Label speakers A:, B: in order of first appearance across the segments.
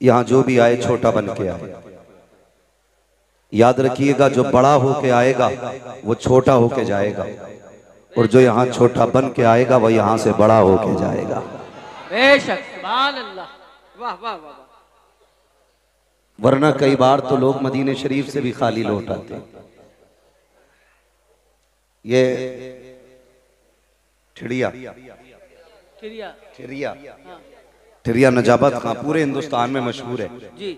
A: यहां जो भी आए छोटा बन के आए। याद रखिएगा, जो बड़ा होके आएगा वो छोटा होके जाएगा, और जो यहाँ छोटा बन के आएगा वो यहाँ से बड़ा होके जाएगा।
B: बेशक, सुभान अल्लाह, वाह वाह वाह।
A: वरना कई बार तो लोग मदीने शरीफ से भी खाली लौट आते हैं। ये ठिड़िया ठिड़िया नजाबत खां पूरे हिंदुस्तान में मशहूर है
B: जी।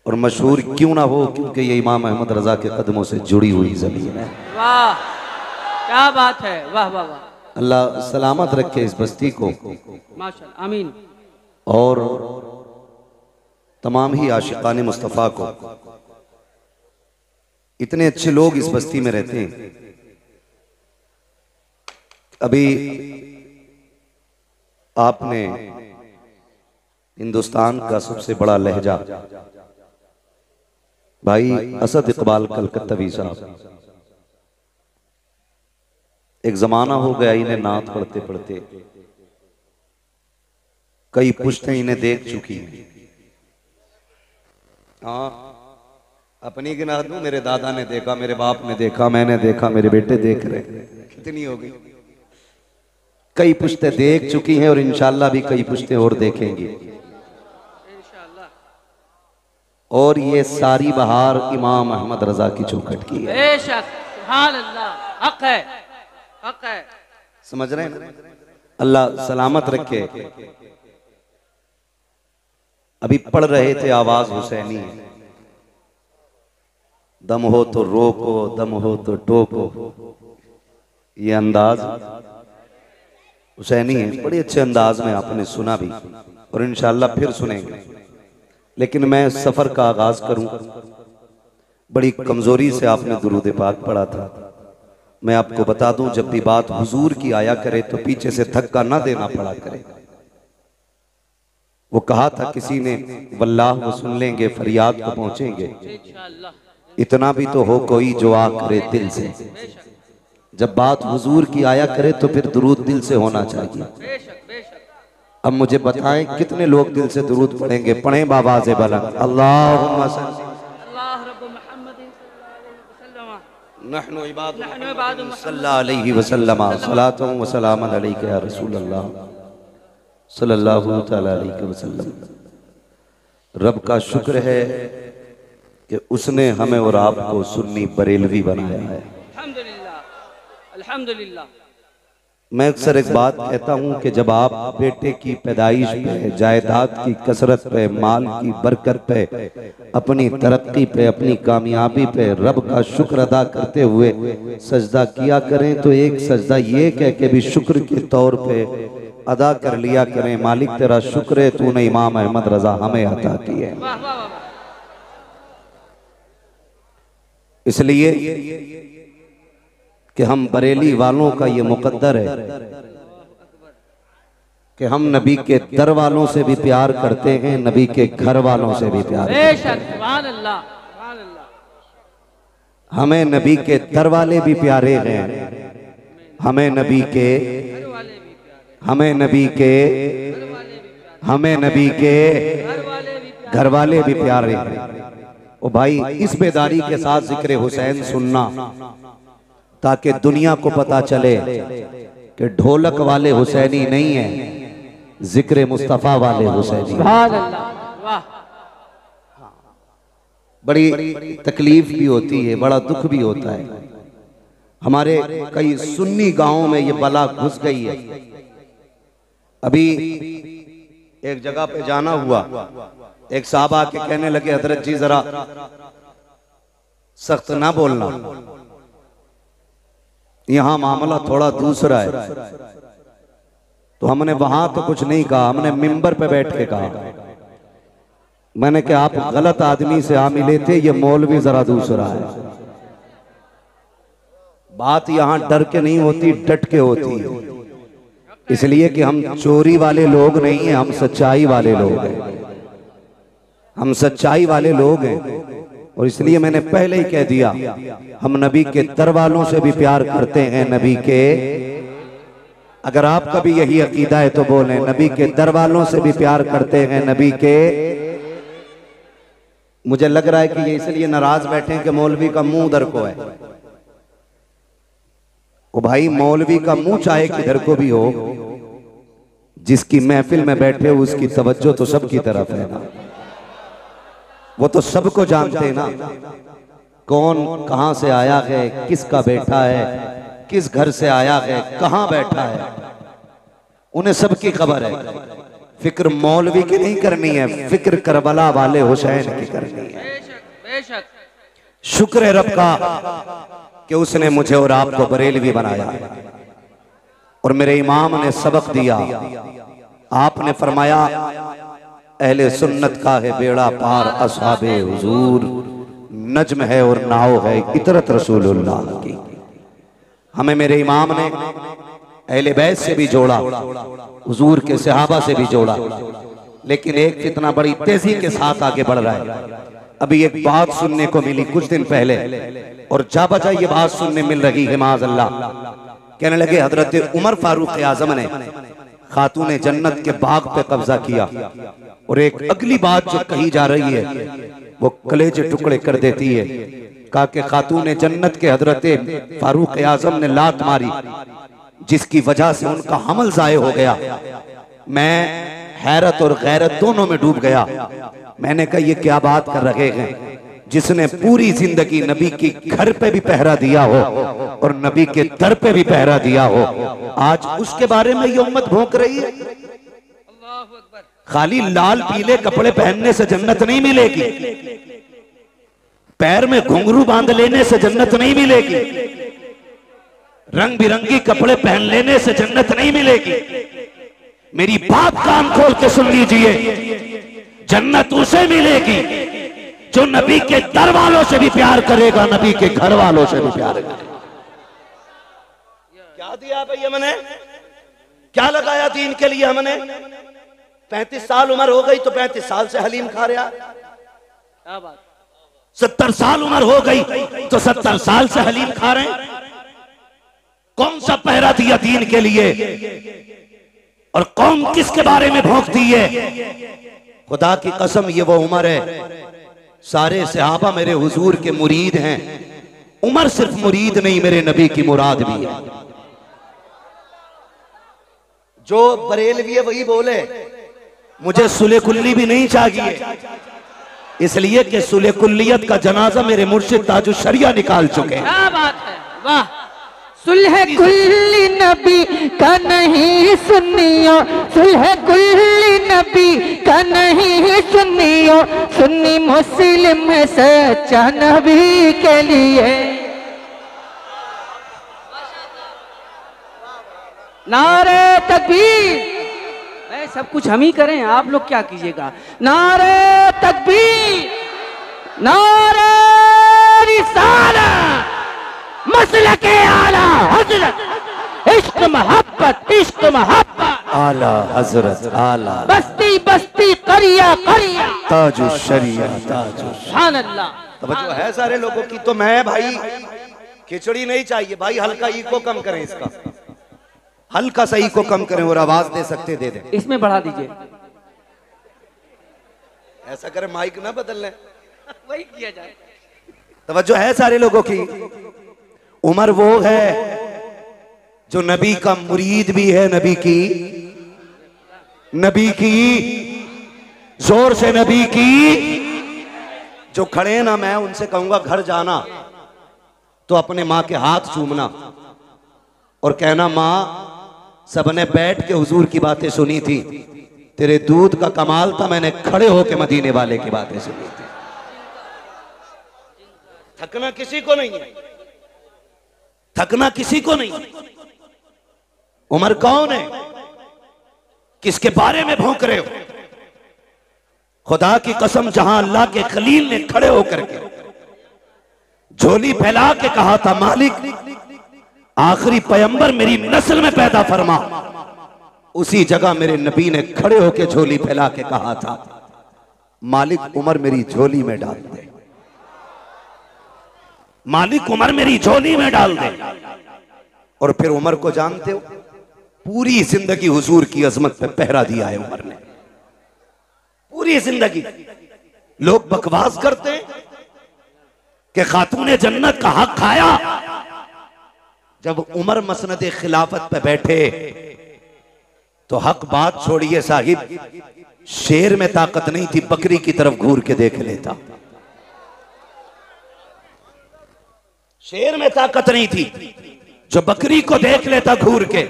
A: और मशहूर क्यों ना हो, क्योंकि ये इमाम अहमद रजा के कदमों से जुड़ी हुई जमीन है।
B: वाह, क्या बात है, वाह वाह वाह।
A: अल्लाह सलामत रखे इस बस्ती को,
B: माशाअल्लाह, आमीन।
A: और तमाम ही आशिकाने मुस्तफ़ा को। इतने अच्छे लोग इस बस्ती में रहते हैं। अभी आपने हिंदुस्तान का सबसे बड़ा लहजा भाई असद इकबाल कलकत्तवी साहब, एक जमाना हो गया इन्हें नात पढ़ते पढ़ते, कई पुश्तें इन्हें देख चुकी हैं। हाँ, अपनी गिना दूं, मेरे दादा ने देखा, मेरे बाप ने देखा, मैंने देखा, मेरे बेटे देख रहे, कितनी होगी। कई पुश्तें देख चुकी हैं और इंशाल्लाह भी कई पुश्तें और देखेंगी। और ये सारी बहार इमाम अहमद रजा की चौखट की है।
B: बेशक, सुभान अल्लाह, हक है, हक है।
A: समझ रहे हैं? अल्लाह सलामत रखे। अभी पढ़ रहे थे आवाज हुसैनी, दम हो तो रोको, दम हो तो टोको, ये अंदाज हुसैनी है। बड़े अच्छे अंदाज में आपने सुना भी और इंशाअल्लाह फिर सुनेंगे। लेकिन मैं सफर का आगाज करूं, बड़ी कमजोरी से आपने दुरूद पाक पढ़ा था। मैं आपको बता दूं, जब भी बात हुजूर की आया करे तो पीछे से धक्का ना देना पड़ा करे। वो कहा था किसी ने, वल्लाह वो सुन लेंगे, फरियाद को पहुंचेंगे, इतना भी तो हो कोई जो आ करे दिल से। जब बात हुजूर की आया करे तो फिर दुरूद दिल से होना चाहिए। अब मुझे बताएं कितने लोग दिल से दुरूद पढ़ेंगे? पढ़ें बाबाज़े बुलंद, अल्लाहुम्मा नहनु इबादुल्लाह सल्लल्लाहु अलैहि वसल्लम, सलातुन व सलामुन अलैका या रसूलल्लाह सल्लल्लाहु तआला अलैहि वसल्लम। रब का शुक्र है कि उसने हमें और आपको सुन्नी बरेलवी बनाया है।
B: अल्हम्दुलिल्लाह।
A: मैं अक्सर एक बात कहता हूँ कि जब आप बेटे की पैदाइश पे, जायदाद की कसरत पे, माल की बरकत पे, अपनी तरक्की पे, अपनी कामयाबी पे रब का शुक्र अदा करते हुए सजदा किया करें, तो एक सजदा ये कह के भी शुक्र के तौर पे अदा कर लिया करें, मालिक तेरा शुक्र है तूने इमाम अहमद रजा हमें अता की है। इसलिए कि हम बरेली वालों का ये मुकद्दर है कि हम नबी के दर वालों से भी प्यार करते हैं, नबी के घर वालों से भी प्यार करते हैं। हमें नबी के दर वाले भी प्यारे हैं, हमें नबी के घर वाले भी प्यारे हैं। ओ भाई, इस बेदारी के साथ जिक्र हुसैन सुनना ताकि दुनिया को पता चले कि ढोलक वाले हुसैनी नहीं है, जिक्र मुस्तफा वाले हुसैनी। बड़ी तकलीफ भी होती है, बड़ा दुख भी होता है। हमारे कई सुन्नी गांवों में ये बला घुस गई है। अभी एक जगह पे जाना हुआ, एक साहब आके कहने लगे, हजरत जी जरा सख्त ना बोलना, यहाँ मामला थोड़ा दूसरा है। तो हमने वहां तो कुछ नहीं कहा, हमने मिंबर पे बैठ के कहा। मैंने कहा आप गलत आदमी से आ मिले थे, ये मौलवी जरा दूसरा है। बात यहाँ डर के नहीं होती, डट के होती है। इसलिए कि हम चोरी वाले लोग नहीं हैं, हम सच्चाई वाले लोग हैं, हम सच्चाई वाले लोग हैं। और इसलिए मैंने पहले ही कह दिया, हम नबी के दर वालों से भी प्यार करते हैं, नबी के अगर आपका भी यही अकीदा है तो बोलें, नबी के दर वालों से भी प्यार करते हैं नबी के। मुझे लग रहा है कि ये इसलिए नाराज बैठे हैं कि मौलवी का मुंह उधर को है। ओ भाई, मौलवी का मुंह चाहे किधर को भी हो, जिसकी महफिल में बैठे हो उसकी तवज्जो तो सबकी तरफ है ना। वो तो सबको जानते हैं ना, कौन कहां से आया है, किसका बेटा है, किस घर से आया है, कहां बैठा है, उन्हें सबकी खबर है। फिक्र मौलवी की नहीं करनी है, फिक्र करबला वाले हुसैन की करनी है।
B: बेशक
A: शुक्र है रब का कि उसने मुझे और आपको बरेलवी बनाया और मेरे इमाम ने सबक दिया। आपने फरमाया अहले सुन्नत का है बेड़ा पार, असहाबे हुजूर नज्म है और नाव है इतरत रसूलुल्लाह की। हमें मेरे इमाम ने अहले बैत से भी जोड़ा, हुजूर के सहाबा से भी जोड़ा, लेकिन एक फितना बड़ी तेजी के साथ आगे बढ़ रहा है। अभी एक बात सुनने को मिली कुछ दिन पहले, और जा बजा ये बात सुनने मिल रही है माज़अल्लाह। कहने लगे हजरत उमर फारूक आजम ने खातून जन्नत के बाग पे कब्जा किया, और एक अगली बात जो कही जा रही है वो कलेजे टुकड़े कर देती है। कहा कि खातून जन्नत के हजरत फारूक आजम ने लात मारी जिसकी वजह से उनका हमल जाये हो गया। मैं हैरत और गैरत दोनों में डूब गया। मैंने कहा ये क्या बात कर रहे हैं, जिसने पूरी जिंदगी नबी की घर पे भी पहरा दिया हो और नबी के दर पे भी पहरा दिया हो, आज उसके बारे में ये उम्मत भौंक रही है। खाली लाल पीले कपड़े पहनने से जन्नत नहीं मिलेगी, पैर में घुंघरू बांध लेने से जन्नत नहीं मिलेगी, रंग बिरंगी कपड़े पहन लेने से जन्नत नहीं मिलेगी। मेरी बात कान खोल के सुन लीजिए, जन्नत उसे मिलेगी जो नबी के दर वालों से भी प्यार करेगा, नबी के घर वालों से भी प्यार करेगा। क्या दिया भाई हमने, क्या लगाया दीन के लिए हमने। 35 साल उम्र हो गई तो 35 साल से हलीम खा रहा।
B: क्या बात।
A: 70 साल उम्र हो गई तो 70 साल से हलीम खा रहे हैं। कौन सा पहरा दिया दीन के लिए और कौन किसके बारे में भौंकती है। खुदा की कसम ये वो उम्र है, सारे सहाबा मेरे हुजूर के मुरीद हैं। उमर सिर्फ मुरीद नहीं, मेरे नबी की मुराद भी है। जो बरेलवी है वही बोले मुझे सुले कुल्ली भी नहीं चाहिए, इसलिए कि सुले कुल्लियत का जनाजा मेरे मुर्शिद ताजुश शरिया निकाल चुके हैं।
B: क्या बात है, वाह।
C: सुलह कुल्ली नबी का नहीं सुनियो, सुलह कुल्ली नबी का नहीं सुनियो, सुन्नी मुस्लिम है सच्चा नबी के लिए।
B: नारे तकबीर। मैं सब कुछ हम ही करें, आप लोग क्या कीजिएगा। नारे तकबीर, नारे रिसालत, मसलके आला हजरत, इश्क मोहब्बत, इश्क मोहब्बत,
A: आला हजरत, आला
B: बस्ती बस्ती करिया करिया,
A: ताजुश शरिया, ताजुश।
B: सुभान अल्लाह।
A: तवज्जो है सारे लोगों की। तो मैं भाई खिचड़ी नहीं चाहिए भाई, हल्का ई को कम करें, इसका हल्का सा ई को कम करें, और आवाज दे सकते दे दें।
B: इसमें बढ़ा दीजिए।
A: ऐसा करें माइक ना बदल लें,
B: वही किया जाए।
A: तवज्जो है सारे लोगों की। उमर वो है जो नबी का मुरीद भी है, नबी की जोर से नबी की। जो खड़े ना, मैं उनसे कहूंगा घर जाना तो अपने माँ के हाथ चूमना और कहना माँ सबने बैठ के हुजूर की बातें सुनी थी, तेरे दूध का कमाल था, मैंने खड़े होके मदीने वाले की बातें सुनी थी। थकना किसी को नहीं है, थकना किसी को नहीं। उमर कौन है, किसके बारे में भौंक रहे हो। खुदा की कसम, जहां अल्लाह के खलील ने खड़े होकर के झोली फैला के कहा था मालिक आखिरी पैगंबर मेरी नस्ल में पैदा फरमा, उसी जगह मेरे नबी ने खड़े होकर झोली फैला के कहा था मालिक उमर मेरी झोली में डाल दे, मालिक उमर मेरी झोली में डाल दे। और फिर उमर को जानते हो, पूरी जिंदगी हुजूर की अजमत पे पहरा दिया है उमर ने, पूरी जिंदगी। लोग बकवास करते हैं कि खातूने जन्नत का हक खाया। जब उमर मसनद खिलाफत पे बैठे तो हक बात छोड़िए साहिब, शेर में ताकत नहीं थी, बकरी की तरफ घूर के देख लेता। शेर में ताकत नहीं थी जो बकरी को देख लेता घूर के,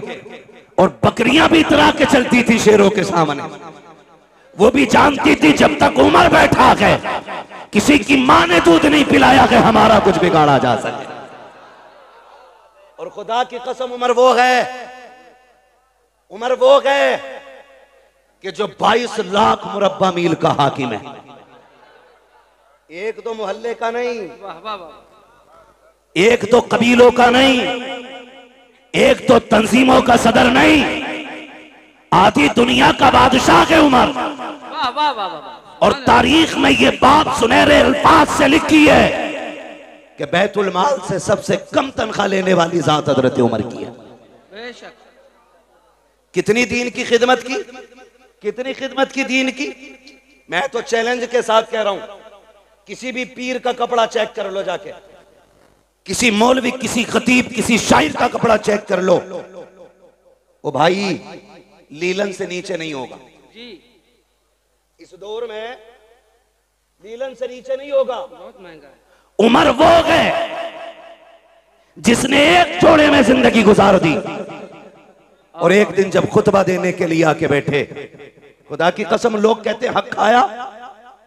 A: और बकरियां भी इतरा के चलती थी शेरों के सामने। वो भी जानती थी जब तक उमर बैठा है, किसी की मां ने दूध नहीं पिलाया कि हमारा कुछ बिगाड़ा जा सके। और खुदा की कसम उमर वो है कि जो 22 लाख मुरब्बा मील का हाकिम है। एक तो मोहल्ले का नहीं, एक तो कबीलों का नहीं, एक तो तंजीमों का सदर नहीं, आधी दुनिया का बादशाह है उमर। और तारीख में ये बात सुनहरे अल्फाज से लिखी है कि बैतुल माल से सबसे कम तनख्वाह लेने वाली जात हजरत उमर की है।
B: बेशक।
A: कितनी दीन की खिदमत की, कितनी खिदमत की दीन की। मैं तो चैलेंज के साथ कह रहा हूं, किसी भी पीर का कपड़ा चेक कर लो जाके, किसी मौलवी, किसी खतीब, किसी शायर का कपड़ा चेक कर लो, वो भाई लीलन से नीचे नहीं होगा
B: जी।
A: इस दौर में लीलन से नीचे नहीं होगा।
B: बहुत महंगा है।
A: उमर वो है जिसने एक जोड़े में जिंदगी गुजार दी, और एक दिन जब खुतबा देने के लिए आके बैठे, खुदा की कसम लोग कहते हक खाया।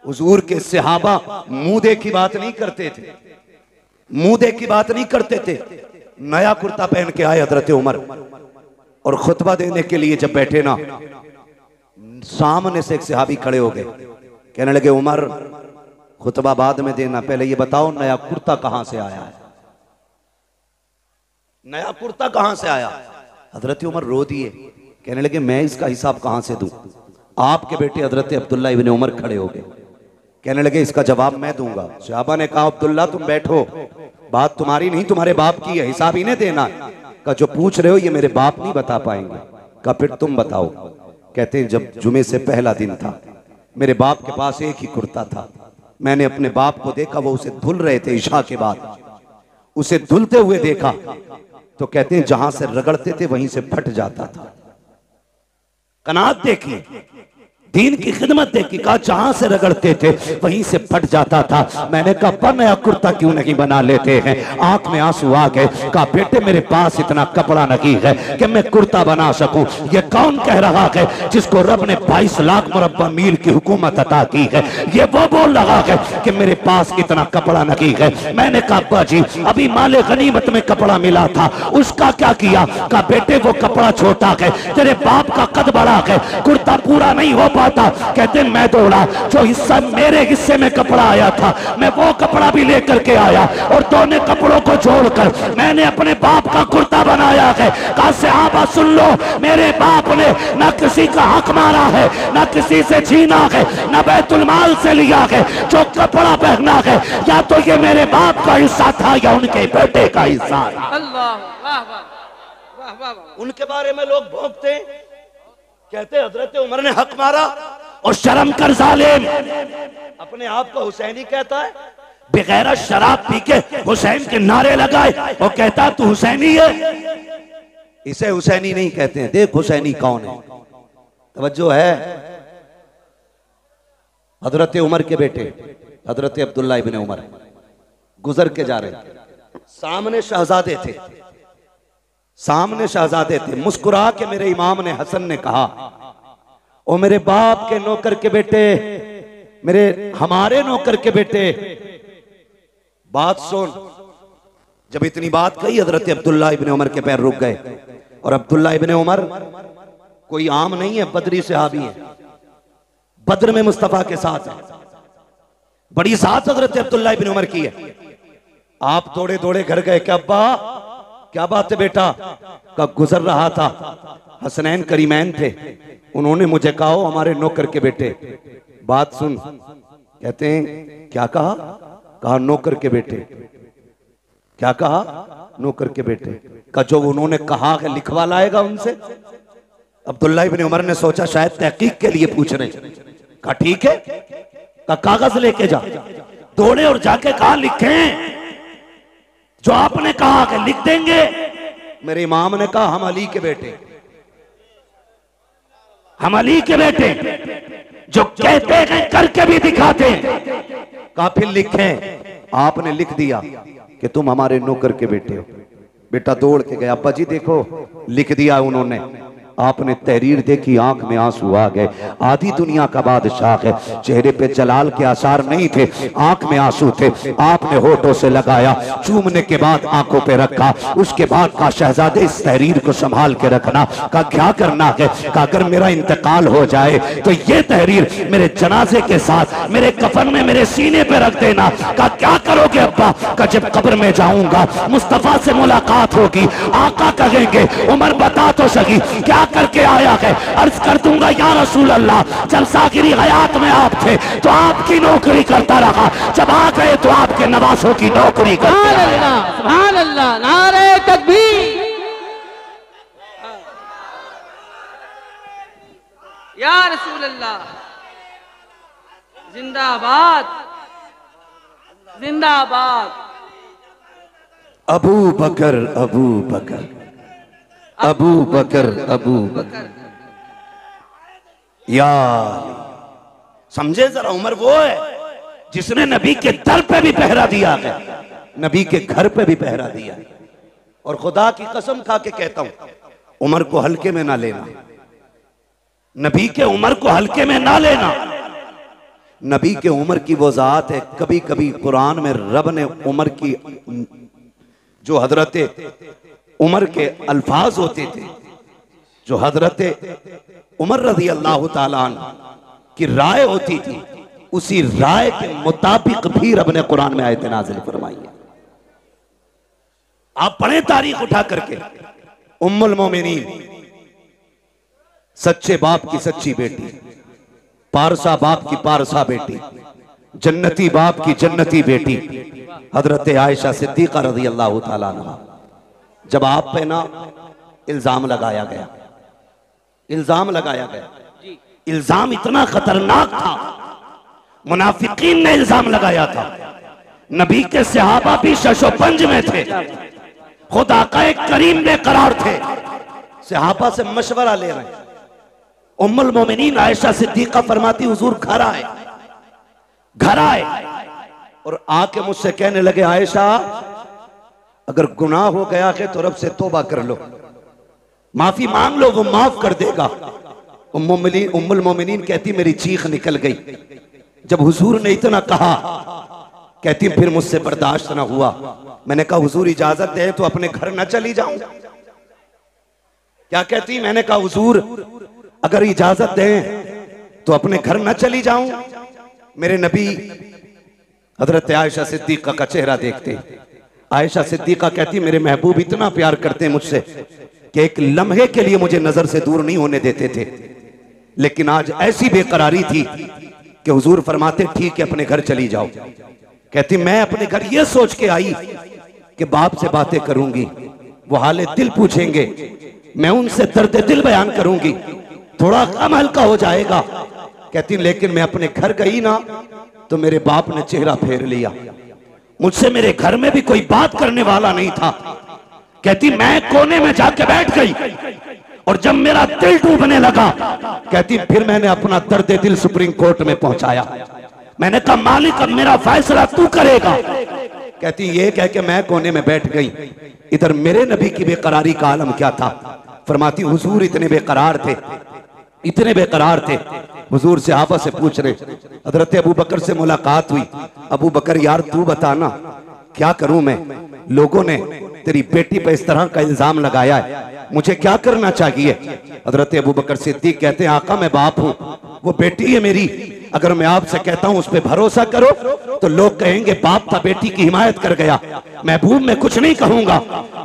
A: हुजूर के सहाबा मुंह देखी बात नहीं करते थे, मुंह देखी बात नहीं करते थे। नया कुर्ता पहन के आए हजरत उमर, और खुतबा देने के लिए जब बैठे ना, सामने से एक सहाबी खड़े हो गए, कहने लगे उमर खुतबा बाद में देना, पहले ये बताओ नया कुर्ता कहां से आया है, नया कुर्ता कहां से आया। हजरत उमर रो दिए, कहने लगे मैं इसका हिसाब कहां से दूं। आपके बेटे हजरत अब्दुल्ला इब्ने उमर खड़े हो गए, कहने लगे इसका जवाब मैं दूंगा। सहाबा ने कहा अब्दुल्ला तुम बैठो, बात तुम्हारी नहीं तुम्हारे बाप की है, हिसाब इन्हें देना। कहा जो पूछ रहे हो ये मेरे बाप नहीं बता पाएंगे। कहा फिर तुम बताओ। कहते हैं जब जुमे से पहला दिन था, मेरे बाप के पास एक ही कुर्ता था। मैंने अपने बाप को देखा, वो उसे धुल रहे थे इशा के बाद, उसे धुलते हुए देखा तो कहते हैं जहां से रगड़ते थे वहीं से फट जाता था। कनात देखी, दीन की खिदमत देखी, कहा जहां से रगड़ते थे वहीं से फट जाता था। मैंने कहा नया कुर्ता क्यों नहीं बना लेते हैं। आंख में आंसू आ गए। कहा बेटे मेरे पास इतना कपड़ा नहीं है कि मैं कुर्ता बना सकूं। ये कौन कह रहा है जिसको रब ने 22 लाख मुरब्बा मील की हुकूमत अता की है, ये वो बोल रहा है कि मेरे पास इतना कपड़ा नहीं है। मैंने कहा अब्बा जी अभी माले गनीमत में कपड़ा मिला था, उसका क्या किया। कहा बेटे वो कपड़ा छोटा है, तेरे बाप का कद बड़ा है, कुर्ता पूरा नहीं हो पाता। कहते मैं दौड़ा, जो हिस्सा मेरे हिस्से में कपड़ा आया था मैं वो कपड़ा भी लेकर के आया, और दोनों कपड़ों को जोड़कर मैंने अपने बाप का कुर्ता बनाया है। कहा सहाबा सुन लो, मेरे बाप ने न किसी का हक मारा है, न किसी से छीना है, न बैतुल माल से लिया है। जो कपड़ा पहना है या तो ये मेरे बाप का हिस्सा था या उनके बेटे का हिस्सा था।
B: अल्लाह वाह वाह वाह वाह वाह।
A: उनके बारे में लोग भोंकते, कहते हजरत उमर ने हक मारा, और शर्म कर जालिम अपने आप को हुसैनी कहता है, बगैर शराब पी के हुसैन के नारे लगाए और कहता तू हुसैनी है। इसे हुसैनी नहीं कहते हैं। देख हुसैनी कौन है, तवज्जो है। हजरत उमर के बेटे हजरत अब्दुल्ला इब्ने उमर गुजर के जा रहे, सामने शहजादे थे, सामने शहजादे थे। मुस्कुरा के मेरे इमाम ने हसन ने कहा ओ मेरे बाप के नौकर के बेटे, मेरे हमारे नौकर के बेटे, बात सुन। जब इतनी बात कही हजरत अब्दुल्ला इब्ने उमर के पैर रुक गए। और अब्दुल्ला इब्ने उमर कोई आम नहीं है, बदरी सहाबी है, बद्र में मुस्तफा के साथ है, बड़ी साथ हजरत अब्दुल्ला इब्ने उमर की है। आप दौड़े दौड़े घर गए, क्या अब्बा क्या बात है बेटा। का गुजर रहा था, हसनैन करीमैन थे, उन्होंने मुझे कहा हमारे नौकर के बेटे। बात सुन, कहते हैं क्या कहा। कहा नौकर के बेटे। क्या कहा? नौकर के बेटे का जो उन्होंने कहा है लिखवा लाएगा उनसे। अब्दुल्ला इब्न उमर ने सोचा शायद तहकीक के लिए पूछ रहे, कहा ठीक है, का कागज लेके जा। दौड़े और जाके कहा लिखें, जो आपने कहा कि लिख देंगे। मेरे इमाम ने कहा हम अली के बेटे, हम अली के बेटे, जो कहते हैं करके भी दिखाते हैं। कहा फिर लिखें। आपने लिख दिया कि तुम हमारे नौकर के बेटे हो। बेटा दौड़ के गया, अब्बा जी देखो लिख दिया उन्होंने। आपने तहरीर देखी, आंख में आंसू आ गए। आधी दुनिया का बादशाह है, चेहरे पे जलाल के आसार नहीं थे, आंख में आंसू थे। आपने होठों से लगाया, चूमने के बाद आंखों पे रखा। उसके बाद कहा शहजादे इस तहरीर को संभाल के रखना। कहा क्या करना है? कहा अगर मेरा इंतकाल हो जाए तो ये तहरीर मेरे जनाजे के साथ मेरे कफन में मेरे सीने पे रख देना। कहा क्या करोगे अब्बा? कहा जब कब्र में जाऊंगा मुस्तफा से मुलाकात होगी, आका कहेंगे उमर बता तो सही क्या करके आया है। अर्ज कर दूंगा या रसूल अल्लाह, जब साकिरी हयात में आप थे तो आपकी नौकरी करता रहा, जब आ गए तो आपके नवासों की नौकरी करता रहा।
B: सुभान अल्लाह, नारे तकबीर। या रसूल अल्लाह, जिंदाबाद जिंदाबाद।
A: अबू बकर अबू बकर अबू बकर अबू बकर। यार समझे जरा, उमर वो है जिसने नबी के दर पे भी पहरा दिया है, नबी के घर पे भी पहरा दिया है। और खुदा की कसम खा के कहता हूं उमर को हल्के में ना लेना, नबी के उमर को हल्के में ना लेना। नबी के उमर की वो जात है, कभी कभी कुरान में रब ने उमर की जो हजरत उमर के अल्फाज होते थे, जो हजरत उमर रज़ी अल्लाह ताला अन्हु की राय होती थी, उसी राय के मुताबिक भी रब ने कुरान में आयत नाज़िल फरमाई है। आप पढ़ें तारीख उठा करके, उम्मुल मोमिनीन, सच्चे बाप की सच्ची बेटी, पारसा बाप की पारसा बेटी, जन्नती बाप की जन्नती बेटी, हजरत आयशा सिद्दीका रज़ी अल्लाह ताला अन्हा। जब आप पे ना इल्जाम लगाया गया, इल्जाम लगाया गया, इल्जाम इतना खतरनाक था, मुनाफिकीन ने इल्जाम लगाया था। नबी के सहाबा भी शशोपंज में थे, खुदा का एक करीम बेकरार थे, सहाबा से मशवरा ले रहे हैं। उम्मुल मोमिनीन आयशा सिद्दीका फरमाती हुजूर घर आए, घर आए और आके मुझसे कहने लगे आयशा अगर गुनाह हो गया है तो रब से तौबा कर लो, माफी मांग लो, वो माफ कर देगा। उम्मुल मोमिनीन कहती मेरी चीख निकल गई जब हुजूर ने इतना कहा। कहती फिर मुझसे बर्दाश्त ना हुआ, मैंने कहा हुजूर इजाजत दे तो अपने घर न चली जाऊं। क्या कहती? मैंने कहा हुजूर अगर इजाजत दें तो अपने घर न चली जाऊं। मेरे नबी हजरत आयशा सिद्दीका का चेहरा देखते, आयशा सिद्दीका कहती मेरे महबूब इतना प्यार करते हैं मुझसे कि एक लम्हे के लिए मुझे नजर से दूर नहीं होने देते थे, लेकिन आज ऐसी बेकरारी थी कि हुजूर फरमाते ठीक है अपने घर चली जाओ। कहती मैं अपने घर ये सोच के आई कि बाप से बातें करूंगी, वो हाले दिल पूछेंगे, मैं उनसे दर्द दिल बयान करूंगी, थोड़ा कम हल्का हो जाएगा। कहती लेकिन मैं अपने घर गई ना तो मेरे बाप ने चेहरा फेर लिया, मुझसे मेरे घर में भी कोई बात करने वाला नहीं था। कहती मैं कोने में जाके बैठ गई और जब मेरा दिल डूबने लगा, कहती फिर मैंने अपना दर्द दिल सुप्रीम कोर्ट में पहुंचाया। मैंने कहा मालिक अब मेरा फैसला तू करेगा। कहती ये कह के मैं कोने में बैठ गई। इधर मेरे नबी की बेकरारी का आलम क्या था। फरमाती हुजूर इतने बेकरार थे, इतने बेकरार थे। हुजूर सहाबा से पूछ रहे, हजरत अबू बकर से मुलाकात हुई, अबू बकर यार तू बताना क्या करूं मैं, लोगों ने तेरी बेटी पे इस तरह का इल्जाम लगाया है, मुझे क्या करना चाहिए। हजरत अबू बकर सिद्दीक कहते हैं आका मैं बाप हूं, वो बेटी है मेरी, अगर मैं आपसे कहता हूं उस पर भरोसा करो तो लोग कहेंगे बाप था बेटी की हिमायत कर गया। महबूब मैं कुछ नहीं कहूंगा।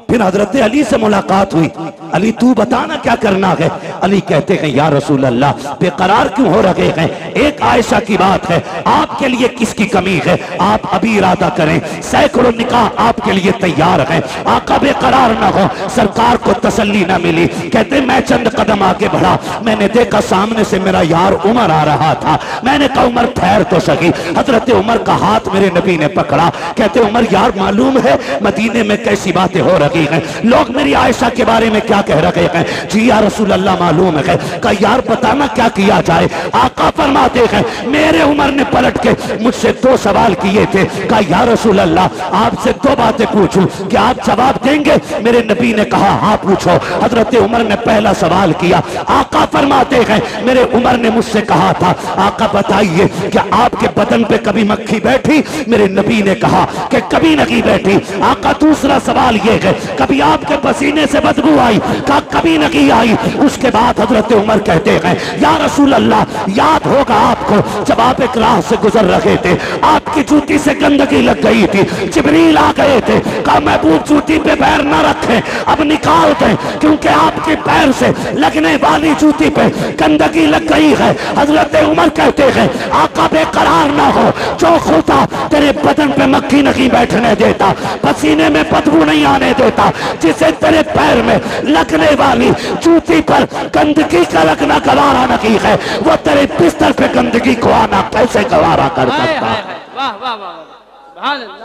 A: फिर हजरत अली से मुलाकात हुई। अली तू बताना क्या करना है। अली कहते हैं या रसूल अल्लाह बेकरार क्यों हो रहे हैं, एक आयशा की बात है, आपके लिए किसकी कमी है, आप अभी इरादा करें, सैकड़ों निकाह आपके लिए तैयार हैं, आका बेकरार ना हो। सरकार को तसल्ली ना मिली। कहते मैं चंद कदम आगे बढ़ा, मैंने देखा सामने से मेरा यार उमर आ रहा था। मैंने कहा उमर ठहर तो सही। हजरत उमर का हाथ मेरे नबी ने पकड़ा। कहते उमर यार मालूम है मदीने में कैसी बातें हो रही हैं, लोग मेरी आयशा के बारे में क्या कह रहे हैं। जी या रसूल अल्लाह मालूम है। कहा यार बताना क्या किया जाए। आका फरमाते हैं मेरे उमर ने पलट के मुझसे 2 सवाल किए थे। कहा या रसूल अल्लाह आपसे 2 बातें पूछूं, क्या आप जवाब देंगे। मेरे नबी ने कहा हाँ पूछो। हजरत उमर ने पहला सवाल किया। आका फरमाते हैं मेरे उमर ने मुझसे कहा था आका बताइए क्या आपके बदन पे कभी मक्खी बैठी। मेरे नबी ने कहा कि कभी नहीं बैठी। आका दूसरा सवाल ये है कभी आपके पसीने से बदबू आई। कहा कभी नहीं आई। उसके बाद हजरत उमर कहते हैं या रसूल अल्लाह याद होगा आपको जब आप एक राह से गुजर रहे थे, आपकी जूती से गंदगी लग गई थी, जिब्रील आ गए थे। कहा महबूब जूती पे पैर न रखें, अब निकाल दें, क्योंकि आपके पैर से लगने वाली जूती पे गंदगी लग गई है। हजरत उमर कहते हैं आका बेकरार ना हो, जो खुदा तेरे बदन पे मक्खी नहीं बैठने देता, पसीने में बदबू नहीं आने देता, जिसे तेरे पैर में लगने वाली जूती पर गंदगी का लगना गवारा नहीं है, वो तेरे बिस्तर पे गंदगी को आना कैसे गवारा कर सकता है।
B: वाह वाह वाह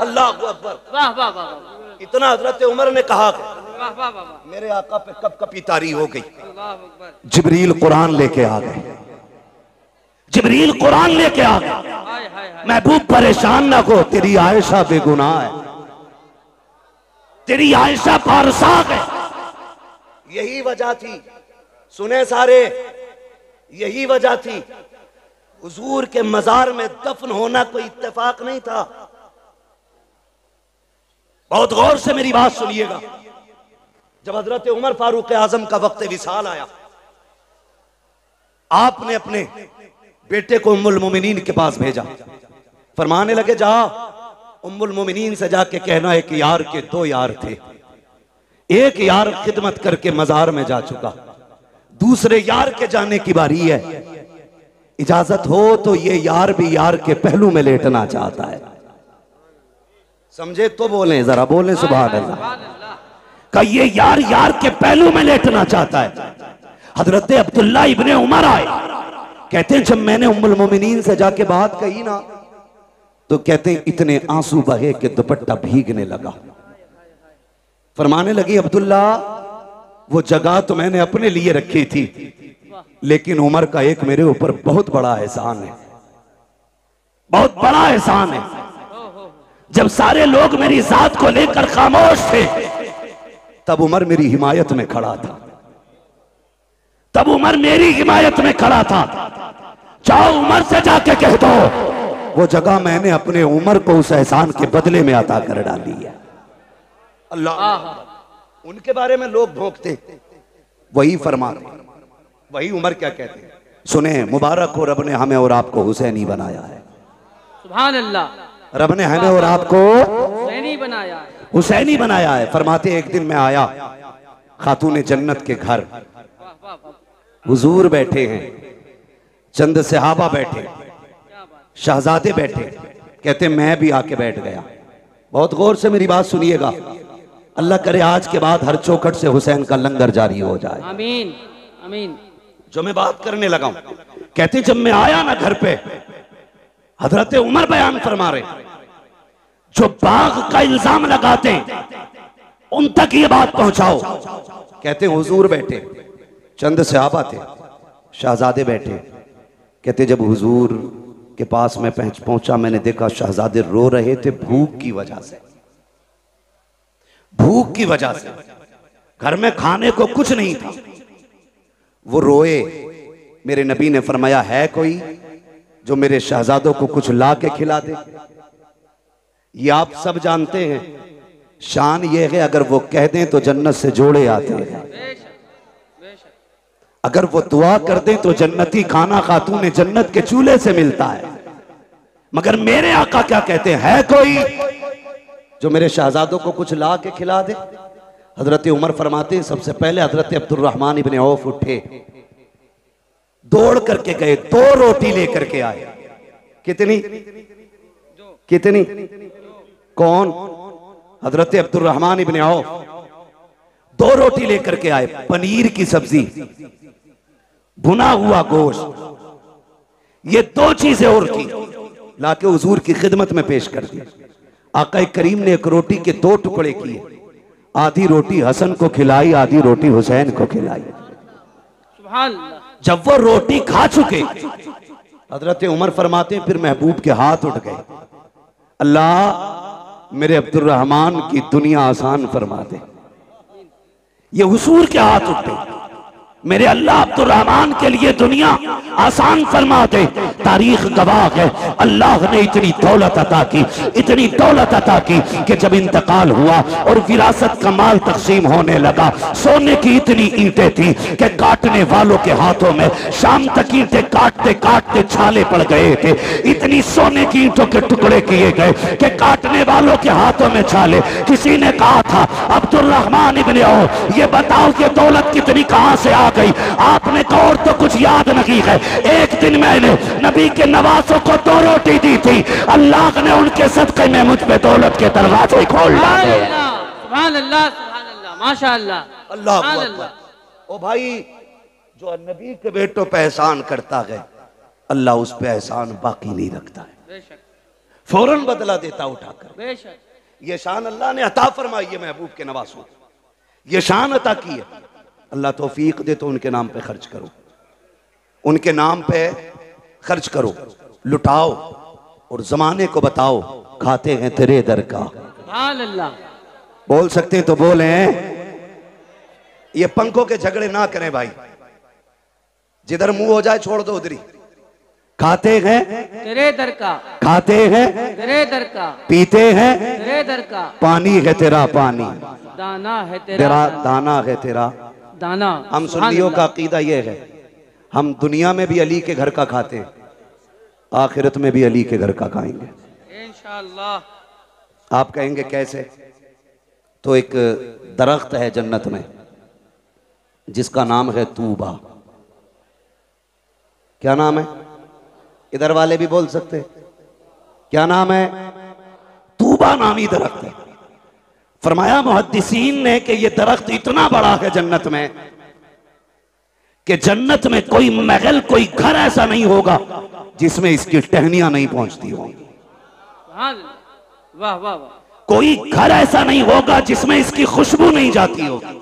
A: अल्लाह अकबर।
B: वाह वाह वाह।
A: इतना हजरत उमर ने कहा
B: वाह वाह वाह।
A: मेरे आका पे कब कपी तारी हो गई।
B: अल्लाह अकबर।
A: जिब्रील कुरान लेके आ गए। जिब्रील कुरान लेके आ गए।
B: हाय हाय हाय।
A: महबूब परेशान ना हो, तेरी आयशा बेगुनाह है, तेरी आयशा पारसाक है। यही वजह थी, सुने सारे, यही वजह थी हुजूर के मजार में दफन होना कोई इत्तेफाक नहीं था। बहुत गौर से मेरी बात सुनिएगा। जब हजरत उमर फारूक आजम का वक्त विसाल आया, आपने अपने बेटे को उम्मुल मोमिनीन के पास भेजा। फरमाने लगे जा उम्मुल मोमिनीन से जाके कहना है कि यार के 2 यार थे, एक यार खिदमत करके मजार में जा चुका, दूसरे यार के जाने की बारी है, इजाजत हो तो ये यार भी यार के पहलू में लेटना चाहता है। समझे तो बोले, जरा बोले सुभान अल्लाह। का ये यार यार के पहलू में लेटना चाहता है। हजरत अब्दुल्ला इब्ने उमर आए, कहते हैं जब मैंने उम्मुल मोमिनीन से जाके बात कही ना, तो कहते हैं इतने आंसू बहे कि दुपट्टा भीगने लगा। फरमाने लगी अब्दुल्ला वो जगह तो मैंने अपने लिए रखी थी, लेकिन उमर का एक मेरे ऊपर बहुत बड़ा एहसान है, बहुत बड़ा एहसान है। जब सारे लोग मेरी जात को लेकर खामोश थे, तब उमर मेरी हिमायत में खड़ा था, तब उमर मेरी हिमायत में खड़ा था। जाओ उमर से जाके कह दो वो जगह मैंने अपने उमर को उस एहसान के बदले में अता कर डाली है। अल्लाह उनके बारे में लोग भोंकते, वही फरमाते, वही उमर क्या कहते हैं। सुने मुबारक हो, रब ने हमें और आपको हुसैनी बनाया है।
B: सुभान अल्लाह।
A: रब ने हमें और आपको
B: हुसैनी बनाया है,
A: हुसैनी बनाया है। फरमाते एक दिन मैं आया खातून जन्नत के घर, हुजूर बैठे हैं, चंद सहाबा बैठे, शहजादे बैठे। कहते मैं भी आके बैठ गया। बहुत गौर से मेरी बात सुनिएगा। अल्लाह करे आज के बाद हर चौखट से हुसैन का लंगर जारी हो जाए।
B: आमीन आमीन।
A: जो मैं बात करने लगा हूं, कहते जब मैं आया ना घर पे, हजरत उमर बयान फरमा रहे, जो बाग का इल्जाम लगाते उन तक ये बात पहुंचाओ। कहते हुजूर बैठे, चंद सहाबा थे, शहजादे बैठे। कहते जब हुजूर के पास मैं पहुंचा, मैंने देखा शहजादे रो रहे थे भूख की वजह से, भूख की वजह से। घर में खाने को कुछ नहीं था, वो रोए। मेरे नबी ने फरमाया है कोई जो मेरे शहजादों को कुछ ला के खिला दे। ये आप सब जानते हैं, शान ये है अगर वो कह दें तो जन्नत से जोड़े आते हैं। अगर वो दुआ कर दें तो जन्नती खाना खातून जन्नत के चूल्हे से मिलता है। मगर मेरे आका क्या कहते हैं, है कोई जो मेरे शहजादों को कुछ ला के खिला दे? हजरत उमर फरमाते हैं सबसे पहले हजरत अब्दुर्रहमान इब्ने औफ उठे, दौड़ करके गए, 2 रोटी लेकर के आए। कितनी कितनी? कौन? हजरत अब्दुर्रहमान इब्ने औफ 2 रोटी लेकर के आए, पनीर की सब्जी, भुना हुआ गोश्त, ये 2 चीजें और थी, लाके हुजूर की खिदमत में पेश कर दी। आका करीम ने एक रोटी के 2 टुकड़े किए, आधी रोटी हसन को खिलाई, आधी रोटी हुसैन को खिलाई।
B: सुभान अल्लाह।
A: जब वो रोटी खा चुके, हजरत उमर फरमाते हैं फिर महबूब के हाथ उठ गए, अल्लाह मेरे अब्दुर्रहमान की दुनिया आसान फरमा दे। ये हुजूर के हाथ उठे, मेरे अल्लाह अब्दुर्रहमान के लिए दुनिया आसान फरमा दे। तारीख गवाह है, अल्लाह ने इतनी दौलत अता की, इतनी दौलत अता की कि जब इंतकाल हुआ और विरासत का माल तकसीम होने लगा, सोने की इतनी ईंटें थी कि काटने वालों के हाथों में शाम तक ईंटें काटते काटते छाले पड़ गए थे। इतनी सोने की ईंटों के टुकड़े किए गए कि काटने वालों के हाथों में छाले। किसी ने कहा था, अब्दुर्रहमान इब्ने औफ, ये बताओ कि दौलत कितनी कहां से आ गई? आपने कहा और तो कुछ याद नहीं है, एक दिन मैंने नबी के नवासों को 2 रोटी दी थी, अल्लाह ने उनके सदक़े में मुझ पे दौलत के दरवाजे खोल डाले।
B: सुभान अल्लाह, सुभान अल्लाह, माशाअल्लाह,
A: अल्लाह अल्लाह। ओ भाई, जो नबी के बेटों पे एहसान करता है, अल्लाह उस पे एहसान बाकी नहीं रखता है,
B: बेशक
A: फौरन बदला देता उठाकर।
B: बेशक।
A: ये शान अल्लाह ने अता फरमाई है महबूब के नवासों, ये शान अता की है। अल्लाह तौफीक दे तो उनके नाम पे खर्च करो, उनके नाम पे खर्च करो, लुटाओ और जमाने को बताओ खाते हैं तेरे दर का।
B: सुभान अल्लाह।
A: बोल सकते हैं तो बोले। ये पंखों के झगड़े ना करें भाई, जिधर मुंह हो जाए छोड़ दो उधरी। खाते हैं
B: तेरे दर का,
A: खाते हैं
B: तेरे दर का,
A: पीते हैं
B: तेरे दर का,
A: पानी है तेरा पानी,
B: दाना है
A: तेरा
B: तेरा
A: दाना है तेरा
B: दाना।
A: हम सुन्नियों का अकीदा यह है, हम दुनिया में भी अली के घर का खाते हैं, आखिरत में भी अली के घर का खाएंगे इंशाअल्लाह। आप कहेंगे कैसे? तो एक दरख्त है जन्नत में जिसका नाम है तूबा। क्या नाम है? इधर वाले भी बोल सकते हैं, क्या नाम है? तूबा नामी दरख्त है। फरमाया मुहद्दिसीन ने कि यह दरख्त इतना बड़ा है जन्नत में कि जन्नत में कोई महल, कोई घर ऐसा नहीं होगा जिसमें इसकी टहनियां नहीं पहुंचती होंगी।
B: वाह वाह वाह।
A: कोई घर ऐसा नहीं होगा जिसमें इसकी खुशबू नहीं जाती होगी।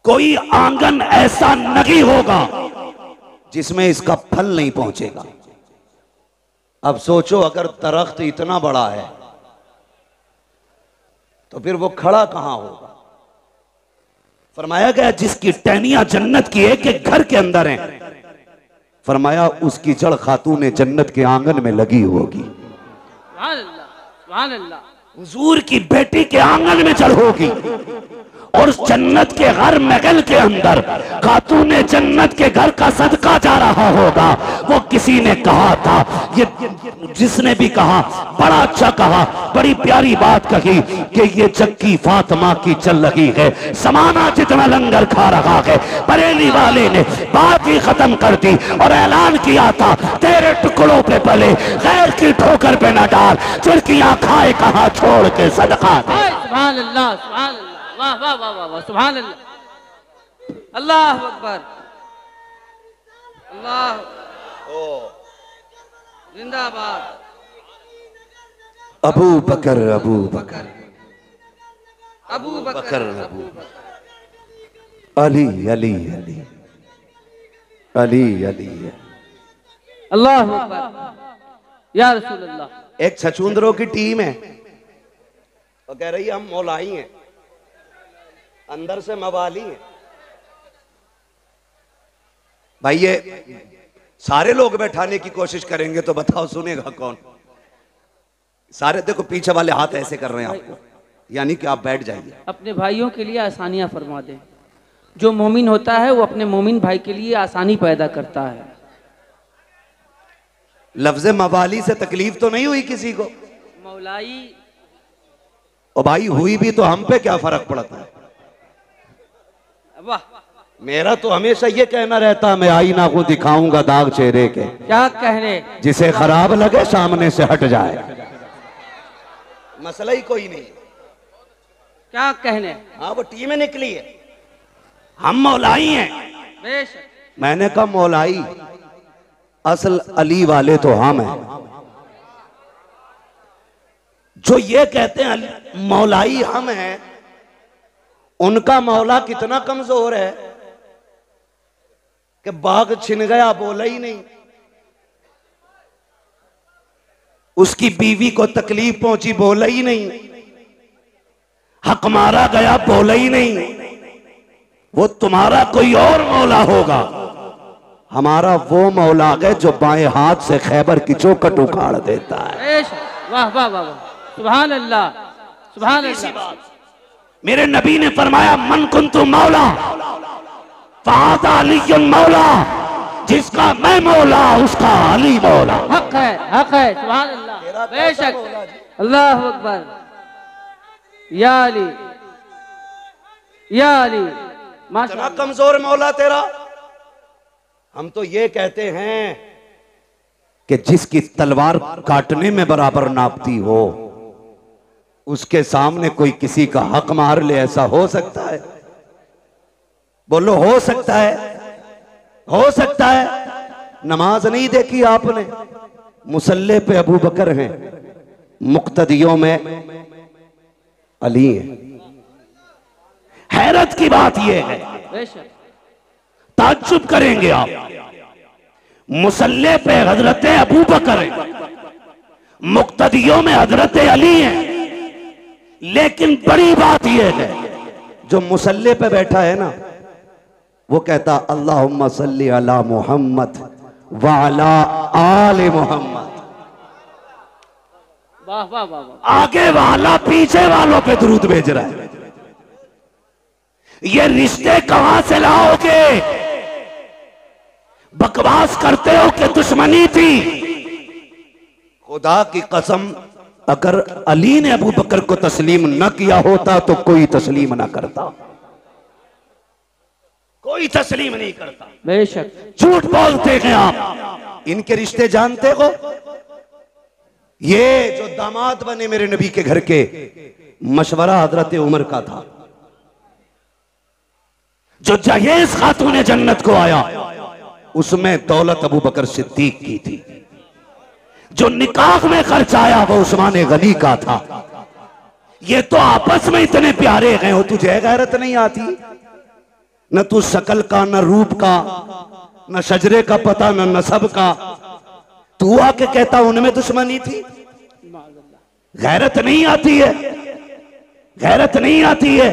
A: कोई आंगन ऐसा नहीं होगा जिसमें इसका फल नहीं पहुंचेगा। अब सोचो, अगर दरख्त इतना बड़ा है तो फिर वो खड़ा कहां होगा? फरमाया गया जिसकी टहनियां जन्नत की एक एक घर के अंदर हैं, फरमाया उसकी जड़ खातून जन्नत के आंगन में लगी होगी।
B: सुभान अल्लाह, सुभान अल्लाह।
A: हुजूर की बेटी के आंगन में जड़ होगी और जन्नत के हर महल के अंदर खातून जन्नत के घर का सदका जा रहा होगा। वो किसी ने कहा था, ये जिसने भी कहा बड़ा अच्छा कहा, बड़ी प्यारी बात कही कि ये जक्की फातिमा की चल रही है, समाना जितना लंगर खा रहा है। बरेली वाले ने बात ही खत्म कर दी और ऐलान किया था, तेरे टुकड़ों पे पले गैर की ठोकर पे न डाल, चिड़कियां खाए कहा छोड़ के सदका दे।
B: सुभान अल्लाह, सुभान अल्लाह, वाह वाह वाह वाह वाह, सुभान अल्लाह, अल्लाह अकबर, अल्लाह जिंदाबाद।
A: अबू बकर अबू बकर
B: अबू बकर अबू बकर,
A: अली अली अली अली अली।
B: अल्लाह अकबर, या रसूल अल्लाह।
A: एक छछूंदरों की टीम है, वो कह रही है हम मौलाई हैं, अंदर से मवाली हैं। भाई ये सारे लोग बैठाने की कोशिश करेंगे तो बताओ सुनेगा कौन? सारे देखो पीछे वाले हाथ ऐसे कर रहे हैं आपको, यानी कि आप बैठ जाइए।
B: अपने भाइयों के लिए आसानियां फरमा दें। जो मोमिन होता है वो अपने मोमिन भाई के लिए आसानी पैदा करता है।
A: लफ्ज मवाली से तकलीफ तो नहीं हुई किसी को?
B: मौलाई
A: और भाई हुई भी तो हम पे क्या फर्क पड़ता है?
B: वाह,
A: मेरा तो हमेशा ये कहना रहता, मैं आईना को दिखाऊंगा दाग चेहरे के,
B: क्या कहने,
A: जिसे खराब लगे सामने से हट जाए। मसला ही कोई नहीं।
B: क्या कहने।
A: हाँ वो टीम निकली है, हम मौलाई हैं।
B: बेशक।
A: मैंने कहा मौलाई, असल अली वाले तो हम हैं। जो ये कहते हैं मौलाई हम हैं, उनका मौला कितना कमजोर है कि बाघ छिन गया बोला ही नहीं, उसकी बीवी को तकलीफ पहुंची बोला ही नहीं, हक मारा गया बोला ही नहीं। वो तुम्हारा कोई और मौला होगा, हमारा वो मौला है जो बाएं हाथ से खैबर की चौखट उखाड़ देता है।
B: वाह वाह वाह वाह, सुभान अल्लाह, सुभान अल्लाह।
A: मेरे नबी ने फरमाया, मन कुन्तु मौला फ़हाज़ा अलीयुन मौला, जिसका मैं मौला उसका अली मौला।
B: हक है, हक है, सुभान अल्लाह, बेशक। अल्लाह अकबर। या अली, या अली, माशाअल्लाह।
A: कमजोर मौला तेरा। हम तो ये कहते हैं कि जिसकी तलवार काटने में बराबर नापती हो, उसके सामने कोई किसी का हक मार ले, ऐसा हो सकता है? बोलो हो सकता है? हो सकता है। नमाज नहीं देखी आपने? मुसल्ले पे अबू बकर हैं, मुक्तदियों में अली है। हैरत की बात यह है, ताज्जुब करेंगे आप, मुसल्ले पे हजरत अबू बकर है, मुक्तदियों में हजरत अली है। लेकिन बड़ी बात यह है, जो मुसल्ले पे बैठा है ना, वो कहता अल्लाहुम्मा सल्ली अला मुहम्मद व अला आले मुहम्मद।
B: वाह वाह वाह वाह।
A: आगे वाला पीछे वालों पे दुरूद भेज रहा है। ये रिश्ते कहां से लाओगे? बकवास करते हो कि दुश्मनी थी। खुदा की कसम, अगर अली ने अबू बकर को तस्लीम न किया होता तो कोई तस्लीम ना करता, कोई तस्लीम नहीं करता।
B: बेशक।
A: झूठ बोलते हैं आप। इनके रिश्ते जानते हो? ये जो दामाद बने मेरे नबी के घर के, मशवरा हजरत उमर का था। जो जहेज खातून जन्नत को आया, उसमें दौलत अबू बकर सिद्दीक की थी। जो निकाह में खर्च आया वो उस्मान गनी का था। ये तो आपस में इतने प्यारे हैं, हो तुझे गैरत नहीं आती? न तू शकल का, न रूप का, न शजरे का पता, न नसब का। तू आके कहता उनमें दुश्मनी थी? गैरत नहीं आती है, गैरत नहीं आती है।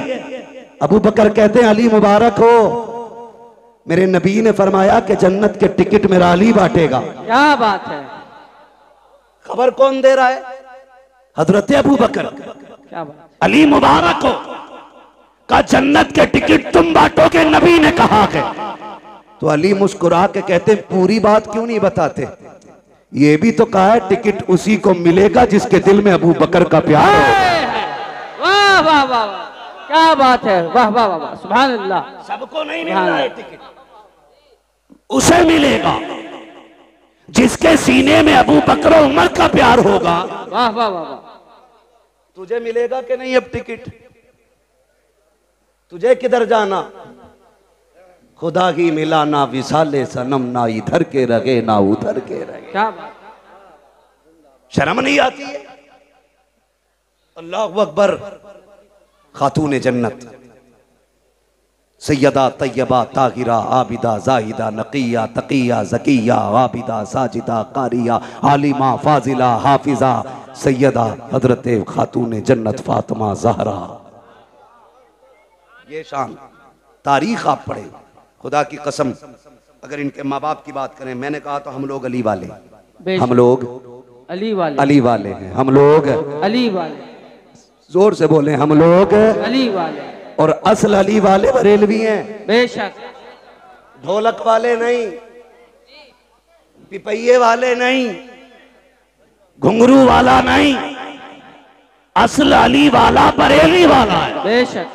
A: अबू बकर कहते हैं अली मुबारक हो, मेरे नबी ने फरमाया कि जन्नत के टिकट मेरा अली बांटेगा।
B: क्या बात है।
A: खबर कौन दे रहा है? हजरत अबू बकर।
B: क्या बात।
A: अली मुबारक हो का जन्नत के टिकट तुम बांटोगे, नबी ने कहा है। तो अली मुस्कुरा के कहते पूरी बात क्यों नहीं बताते? ये भी तो कहा है टिकट उसी को मिलेगा जिसके दिल में अबू बकर का प्यार हो।
B: वाह वाह वाह वाह, क्या बात है। वाह वाह वाह, सुभान अल्लाह।
A: सबको नहीं मिल रहा है टिकट, उसे मिलेगा जिसके सीने में अबू बकर और उमर का प्यार होगा।
B: वाह वाह वाह वाह।
A: तुझे मिलेगा कि नहीं अब टिकट? तुझे किधर जाना? खुदा ही मिला ना विसाले सनम, ना इधर के रगे ना उधर के रगे।
B: क्या बात।
A: शर्म नहीं आती है? अल्लाहु अकबर। खातून जन्नत सैयदा तैयबा ताहिरा आबिदा जाहिदा नकिया तकिया जकिया आबिदा साजिदा कारिया आलिमा फाजिला हाफिजा सैयदा हजरत खातून जन्नत फातिमा ज़हरा। ये शान तारीख आप पढ़े, खुदा की कसम। अगर इनके माँ बाप की बात करें, मैंने कहा तो हम लोग अली वाले, हम लोग
B: अली वाले,
A: अली वाले हैं, हम लोग
B: अली वाले।
A: जोर से बोले, हम लोग
B: अली वाले।
A: और असल अली वाले बरेलवी हैं,
B: बेशक,
A: ढोलक वाले नहीं, पिपैये वाले नहीं, घुंघरू वाला नहीं, असल अली वाला बरेली वाला है।
B: बेशक,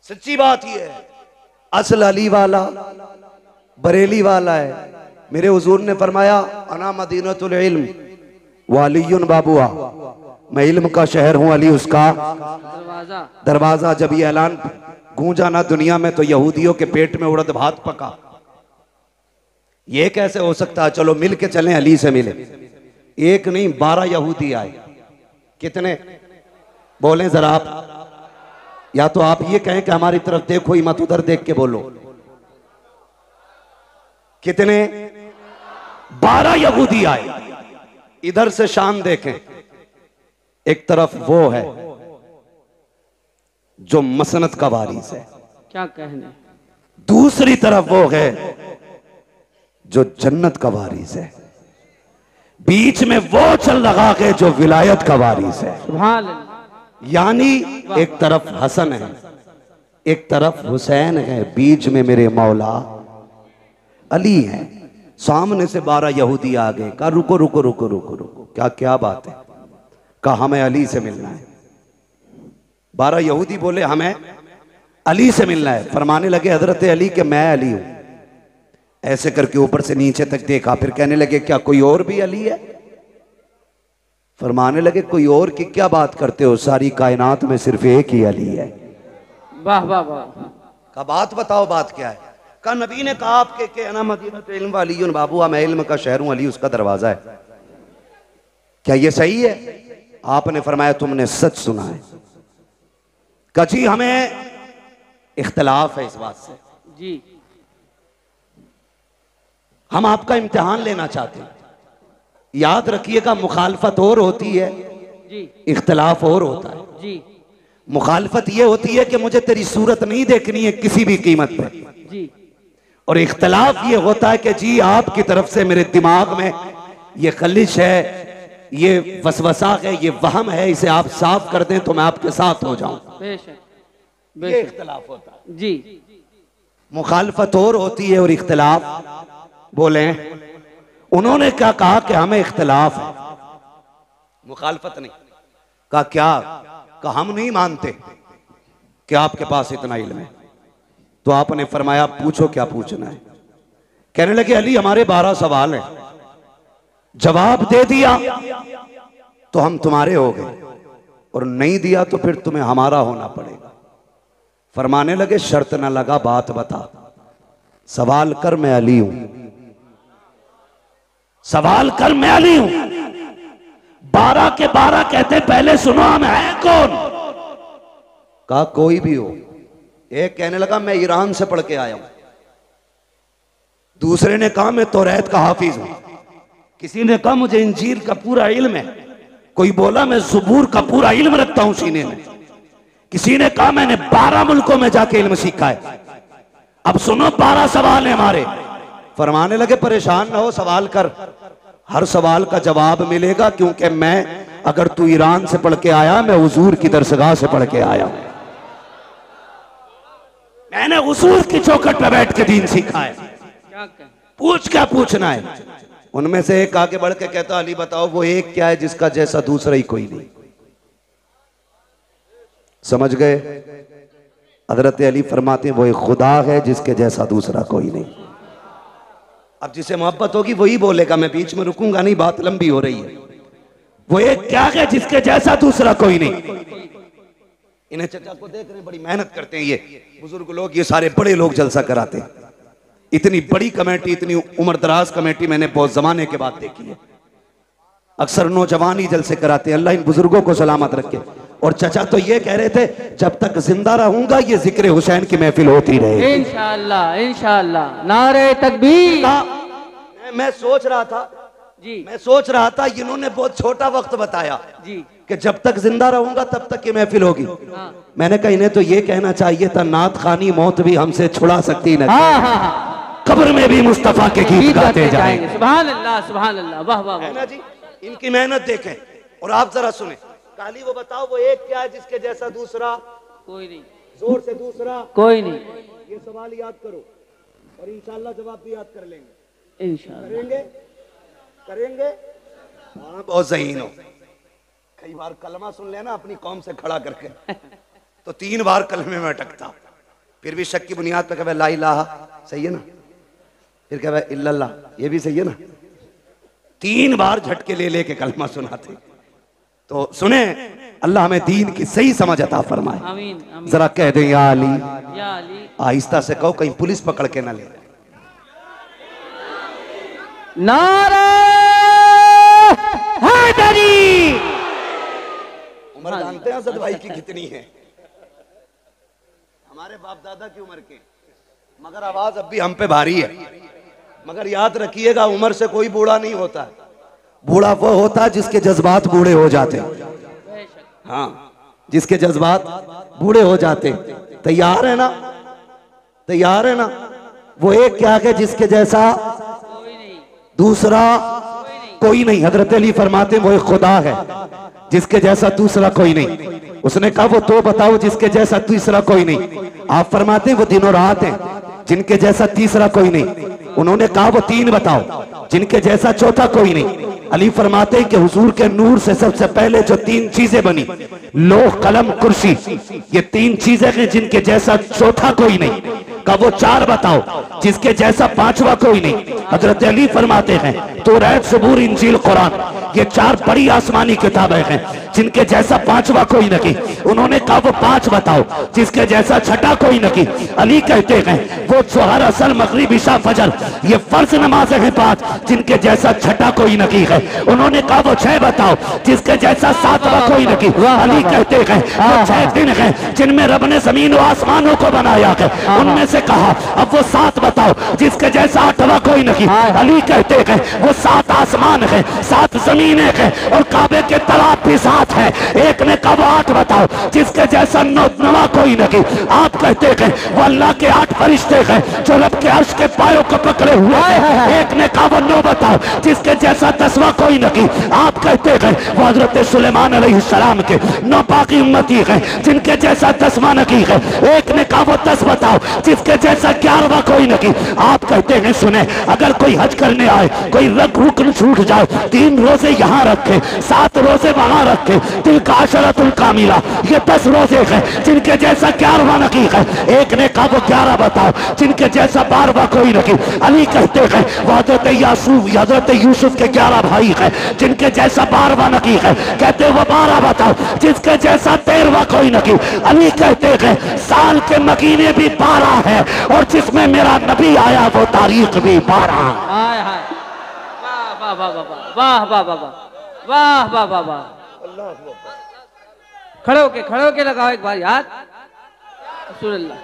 A: सच्ची बात ये है, असल अली वाला बरेली वाला है। मेरे हुजूर ने फरमाया अना मदीनतुल इल्म वालियुन बाबुआ, मैं इल्म का शहर हूं, अली उसका
B: दरवाजा।
A: दरवाजा। जब ये ऐलान गूंजा ना दुनिया में तो यहूदियों के पेट में उड़द भात पका। ये कैसे हो सकता है, चलो मिल के चलें, अली से मिले। एक नहीं 12 यहूदी आए। कितने बोलें जरा आप, या तो आप ये कहें कि हमारी तरफ देखो ही मत, उधर देख के बोलो। कितने? 12 यहूदी आए। इधर से शान देखें, एक तरफ वो है जो मसनत का वारिस है,
B: क्या कहने,
A: दूसरी तरफ वो है जो जन्नत का वारिस है, बीच में वो चल रहा है जो विलायत का वारिस है।
B: सुभान अल्लाह।
A: यानी एक तरफ हसन है, एक तरफ हुसैन है, बीच में मेरे मौला अली है। सामने से 12 यहूदी आ गए, कहा रुको रुको रुको रुको रुको, क्या क्या बात है? कहा हमें अली से मिलना है। 12 यहूदी बोले हमें अली से मिलना है। फरमाने लगे हजरत अली के मैं अली हूं। ऐसे करके ऊपर से नीचे तक देखा, फिर कहने लगे क्या कोई और भी अली है? फरमाने लगे कोई और की क्या बात करते हो, सारी कायनात में सिर्फ एक ही अली है।
B: वाह वाह वाह।
A: का बात बताओ, बात क्या है? का नबी ने कहा आपके के अना मदीनतुल इल्म वालियुन बाबुआ, मैं इल्म का शहर हूं, अली उसका दरवाजा है। क्या ये सही है? आपने फरमाया तुमने सच सुना है। कची हमें इख्तिलाफ है इस बात से,
B: जी,
A: हम आपका इम्तिहान लेना चाहते हैं। याद रखिएगा, मुखालफत और होती है,
B: जी,
A: इख्तिलाफ और होता है।
B: जी,
A: मुखालफत ये होती है कि मुझे तेरी सूरत नहीं देखनी है किसी भी कीमत पे,
B: जी,
A: और इख्तिलाफ ये होता है कि जी आपकी तरफ से मेरे दिमाग में ये खलिश है, ये वसवसा है, ये वहम है, इसे आप साफ कर दें तो मैं आपके साथ हो जाऊं।
B: बेशक,
A: ये
B: बेशक,
A: इख्तिलाफ होता है।
B: जी,
A: मुखालफत और होती है और इख्तिलाफ बोले। उन्होंने क्या कहा कि हमें इख्तिलाफ है, मुखालफत नहीं। कहा क्या? कहा हम नहीं मानते कि आपके पास इतना इल्म है। तो आपने फरमाया पूछो क्या पूछना है। कहने लगे अली हमारे 12 सवाल हैं, जवाब दे दिया तो हम तुम्हारे हो गए, और नहीं दिया तो फिर तुम्हें हमारा होना पड़ेगा। फरमाने लगे शर्त न लगा, बात बता, सवाल कर मैं अली हूं, सवाल कर मैं अली हूं। 12 के 12 कहते पहले सुनो हम हैं कौन? कहा कोई भी हो। एक कहने लगा मैं ईरान से पढ़ के आया हूं, दूसरे ने कहा मैं तौरात का हाफिज हूं, किसी ने कहा मुझे इंजील का पूरा इल्म है, कोई बोला मैं ज़बूर का पूरा इल्म रखता हूं सीने में, किसी ने कहा मैंने 12 मुल्कों में जाके इल्म सीखा है। अब सुनो 12 सवाल है हमारे। फरमाने लगे परेशान ना हो, सवाल कर, हर सवाल का जवाब मिलेगा, क्योंकि मैं, अगर तू ईरान से पढ़ के आया, मैं हुजूर की दरसगाह से पढ़ के आया हूं, मैंने हुजूर की चौखट पे बैठ के दीन सीखा है।
B: क्या कहें,
A: पूछ क्या पूछना है? उनमें से एक आगे बढ़ के कहता अली बताओ वो एक क्या है जिसका जैसा दूसरा ही कोई नहीं। समझ गए? हजरत अली फरमाते हैं वो एक खुदा है जिसके जैसा दूसरा कोई नहीं। अब जिसे मोहब्बत होगी वही बोलेगा, मैं बीच में रुकूंगा नहीं, बात लंबी हो रही है। वो एक क्या है जिसके जैसा दूसरा कोई नहीं। इन्हें चचा को देख रहे हैं, बड़ी मेहनत करते हैं ये बुजुर्ग लोग, ये सारे बड़े लोग जलसा कराते हैं। इतनी बड़ी कमेटी, इतनी उम्रदराज कमेटी मैंने बहुत जमाने के बाद देखी है। अक्सर नौजवान ही जलसे कराते हैं, अल्लाह इन बुजुर्गों को सलामत रखे। और चचा तो ये कह रहे थे जब तक जिंदा रहूंगा ये जिक्र हुसैन की महफिल होती रहे।
B: इंशाअल्लाह, इंशाअल्लाह, नारे तकबीर।
A: मैं सोच रहा था
B: जी,
A: मैं सोच रहा था इन्होंने बहुत छोटा वक्त बताया
B: जी,
A: कि जब तक जिंदा रहूंगा तब तक ये महफिल होगी।
B: हाँ,
A: मैंने कहा इन्हें तो ये कहना चाहिए था नात खानी मौत भी हमसे छुड़ा सकती न,
B: हाँ, हाँ, हाँ,
A: कब्र में भी मुस्तफा के गीत गाते जाएंगे।
B: सुभान अल्लाह, सुभान अल्लाह, वाह वाह
A: है
B: वाह।
A: ना जी? इनकी मेहनत देखें। और आप जरा सुने, काली वो बताओ वो एक क्या है जिसके जैसा दूसरा
B: कोई नहीं,
A: जोर से दूसरा,
B: कोई नहीं,
A: ये सवाल याद करो और इंशाल्लाह जवाब भी याद कर लेंगे।
B: इंशाल्लाह
A: करेंगे करेंगे। हाँ बहुत ज़हीन हो। कई बार कलमा सुन लेना अपनी कौम से खड़ा करके तो 3 बार कलमे में अटकता, फिर भी शक की बुनियाद पे कहे ला इलाहा, सही है ना, फिर कहे इल्लल्लाह, ये भी सही है ना। 3 बार झटके ले लेके कलमा सुनाते। तो सुने, अल्लाह हमें दीन की सही समझ अता फरमाए।
B: आमीन आमीन।
A: जरा कह दें या अली,
B: या अली।
A: आहिस्ता से कहो कहीं पुलिस पकड़ के ना ले।
C: नारा हैदरी।
A: उम्र जानते हैं असद भाई की कितनी है? हमारे बाप दादा की उम्र के, मगर आवाज अब भी हम पे भारी है। मगर याद रखिएगा, उम्र से कोई बूढ़ा नहीं होता। बूढ़ा वो होता है जिसके जज्बात बूढ़े हो जाते। हाँ, जिसके जज्बात बूढ़े हो जाते। तैयार है ना? तैयार है ना? वो एक क्या है जिसके जैसा दूसरा कोई नहीं। हजरत अली फरमाते वो एक खुदा है जिसके जैसा दूसरा कोई नहीं। उसने कहा वो तो बताओ जिसके जैसा तीसरा कोई नहीं। आप फरमाते वो दिनों रात है जिनके जैसा तीसरा कोई नहीं। उन्होंने कहा वो 3 बताओ जिनके जैसा चौथा कोई नहीं। अली फरमाते हैं कि हुजूर के नूर से सबसे पहले जो 3 चीजें बनी, लोह कलम कुर्सी, ये 3 चीजें हैं जिनके जैसा चौथा कोई नहीं। का वो 4 बताओ जिसके जैसा 5वां कोई नहीं। हजरत अली फरमाते हैं तौरात, ज़बूर, इंजील, कुरान, ये 4 बड़ी आसमानी किताबें हैं जिनके जैसा 5वां कोई नहीं। उन्होंने कहा वो 5 बताओ जिसके जैसा 6ठा कोई नहीं। अली कहते हैं वो जोहर, असर, मगरिब, इशा, फजर, ये फर्ज नमाजें हैं 5 जिनके जैसा 6ठा कोई नहीं है। उन्होंने कहा वो 6 बताओ जिसके जैसा 7वां कोई नहीं। अली कहते हैं वो 6 दिन हैं जिनमें रब ने जमीन और आसमानों को बनाया है। उनमें से कहा अब वो 7 बताओ जिसके जैसा 8वां कोई नहीं। अली कहते हैं वो 7 आसमान है, 7 जमीनें हैं और काबे के तालाब भी 7 है। एक ने कहा वो 8 बताओ जिसके जैसा 9वां कोई नहीं। आप कहते हैं वो अल्लाह के 8 फरिश्ते हैं जो रब के अर्श के पायों को पकड़े हुए हैं। एक ने कहा वो 9 बताओ जिसके जैसा 10वां कोई नहीं। आप कहते हैं वो हजरत सुलेमान अलैहिस्सलाम के 9 बाकी उम्मती हैं जिनके जैसा 10वां नहीं है। एक ने कहा वो 10 बताओ जिसके जैसा 11वां कोई नहीं। आप कहते हैं सुने, अगर कोई हज करने आए, कोई रुकन छूट जाए, 3 रोजे यहाँ रखे, 7 रोजे वहां रखे, दिल का अशरतुल कामिला, ये 10 रोजे हैं जिनके जैसा 11वां नहीं है। एक ने कहा वो 11 बताओ जिनके जैसा 12वां कोई नहीं। अली कहते हैं वो हजरत यूसुफ के 11 भाई हैं जिनके जैसा 12वां नहीं है। कहते वो 12 बताओ जिसके जैसा 13वां कोई नहीं। अली कहते हैं साल के महीने भी 12 है और जिसमें मेरा नबी आया वो तारीख भी 12।
B: हाय हाय, वाह वाह वाह वाह वाह वाह वाह वाह वाह वाह। खड़े होके लगाओ एक बार याद। रसूलुल्लाह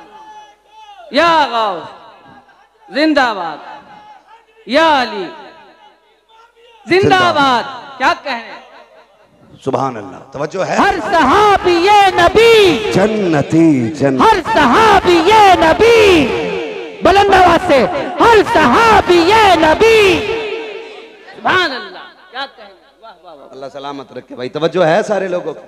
B: या गौस जिंदाबाद, या अली जिंदाबाद। क्या कहने,
A: सुभान अल्लाह। तवज्जो है।
C: हर सहाबी ये नबी
A: जन्नती जन्नत,
C: हर सहाबी ये नबी, बुलंद आवाज से हर सहाबी ये नबी।
B: सुभान अल्लाह। क्या कहने, वाह वाह वाह।
A: अल्लाह सलामत रखे भाई। तवज्जो है सारे लोगों को?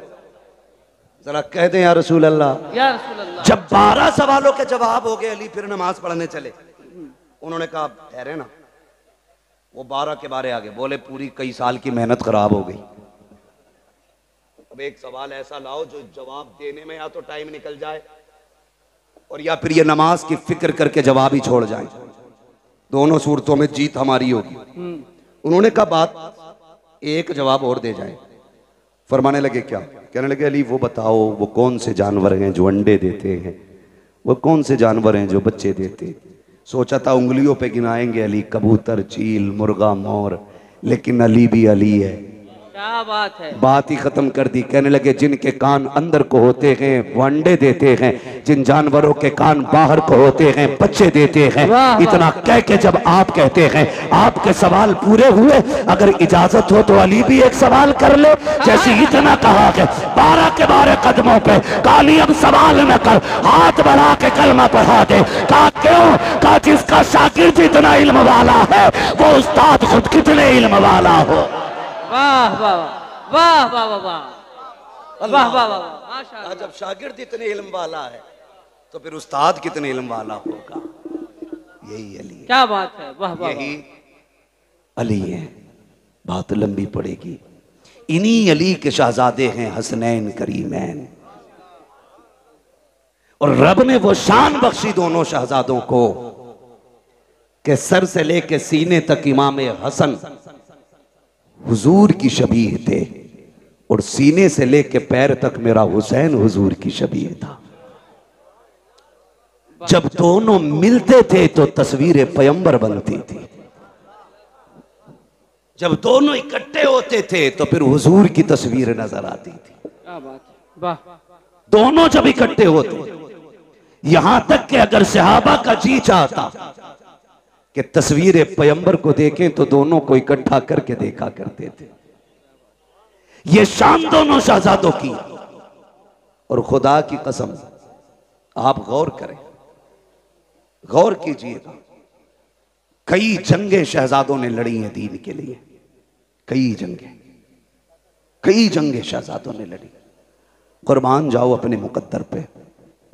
A: जरा कह दें या रसूल अल्लाह।
B: या रसूल अल्लाह।
A: जब 12 सवालों के जवाब हो गए, अली फिर नमाज पढ़ने चले। उन्होंने कहा ठहरे ना, वो 12 के बारे आगे बोले पूरी कई साल की मेहनत खराब हो गई। अब एक सवाल ऐसा लाओ जो जवाब देने में या तो टाइम निकल जाए और या फिर ये नमाज की फिक्र करके जवाब ही छोड़ जाए। दोनों सूरतों में जीत हमारी होगी। उन्होंने कहा बात एक जवाब और दे जाए। फरमाने लगे क्या? कहने लगे अली वो बताओ वो कौन से जानवर हैं जो अंडे देते हैं, वो कौन से जानवर हैं जो बच्चे देते हैं। सोचा था उंगलियों पे गिनाएंगे अली, कबूतर, चील, मुर्गा, मोर, लेकिन अली भी अली है।
B: क्या बात है।
A: बात ही खत्म कर दी। कहने लगे जिनके कान अंदर को होते हैं वो अंडे देते हैं, जिन जानवरों के कान बाहर को होते हैं बच्चे देते हैं। इतना कह के जब आप कहते हैं आपके सवाल पूरे हुए, अगर इजाजत हो तो अली भी एक सवाल कर ले। जैसे इतना कहा है 12 के 12 कदमों पे काली अब सवाल न कर, हाथ बढ़ा के कलमा पढ़ा दे। कहा क्यों? कहा जिसका शागिर्द इतना इल्म वाला है वो उस्ताद खुद कितने इल्म वाला हो।
B: वाह वाह वाह वाह वाह वाह। वाह वाह वाह माशाअल्लाह।
A: जब शागिर्द इतने इल्म वाला है तो फिर उस्ताद कितने इल्म वाला होगा। यही अली है।
B: क्या बात है, वाह वाह।
A: यही अली है। बात लंबी पड़ेगी। इन्हीं अली के शहजादे हैं हसनैन करीमैन, और रब ने वो शान बख्शी दोनों शहजादों को कि सर से लेके सीने तक इमाम हसन हुजूर की शबीह थे, और सीने से लेके पैर तक मेरा हुसैन हुजूर की शबीह था। जब दोनों मिलते थे तो तस्वीर पैगंबर बनती थी, जब दोनों इकट्ठे होते थे तो फिर हुजूर की तस्वीर नजर आती थी।
B: क्या बात है, वाह।
A: दोनों जब इकट्ठे होते, यहां तक कि अगर सहाबा का जी चाहता कि तस्वीर पैगंबर को देखें तो दोनों को इकट्ठा करके देखा करते थे। ये शान दोनों शहजादों की। और खुदा की कसम, आप गौर करें, गौर कीजिएगा, कई जंगें शहजादों ने लड़ी हैं दीन के लिए, कई जंगें शहजादों ने लड़ी। कुर्बान जाओ अपने मुकद्दर पे,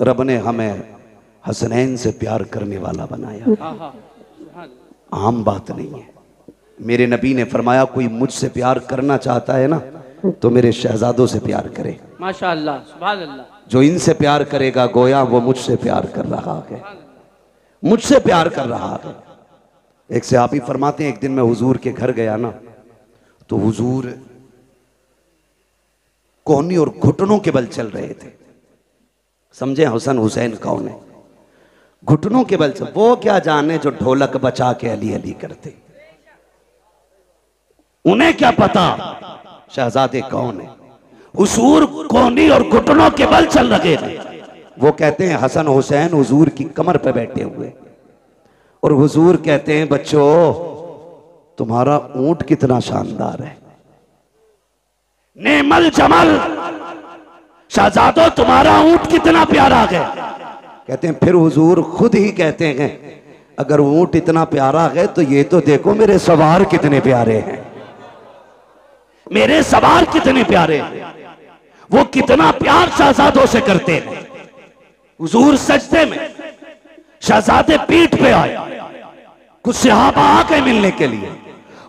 A: रब ने हमें हसनैन से प्यार करने वाला बनाया। आम बात नहीं है। मेरे नबी ने फरमाया कोई मुझसे प्यार करना चाहता है ना तो मेरे शहजादों से प्यार करे।
B: माशाअल्लाह, सुभान अल्लाह।
A: जो इनसे प्यार करेगा गोया वो मुझसे प्यार कर रहा है, मुझसे प्यार कर रहा है। एक सहाबी फरमाते हैं, एक दिन मैं हुजूर के घर गया ना तो हुजूर कोहनी और घुटनों के बल चल रहे थे। समझे हसन हुसैन कौन है? घुटनों के बल चल। वो क्या जाने जो ढोलक बचा के अली अली करते, उन्हें क्या पता शहजादे कौन है। हुजूर कोहनी और घुटनों के बल चल रहे थे। वो कहते हैं हसन हुसैन हुजूर की कमर पे बैठे हुए, और हुजूर कहते हैं बच्चों तुम्हारा ऊंट कितना शानदार है, नेमल जमल, शहजादो तुम्हारा ऊंट कितना प्यारा है। कहते हैं फिर हुजूर खुद ही कहते हैं अगर ऊंट इतना प्यारा है तो ये तो देखो मेरे सवार कितने प्यारे हैं, मेरे सवार कितने प्यारे हैं। वो कितना प्यार शहजादों से करते हैं। हुजूर सजदे में, शहजादे पीठ पे आए, कुछ सहाबा आ गए मिलने के लिए।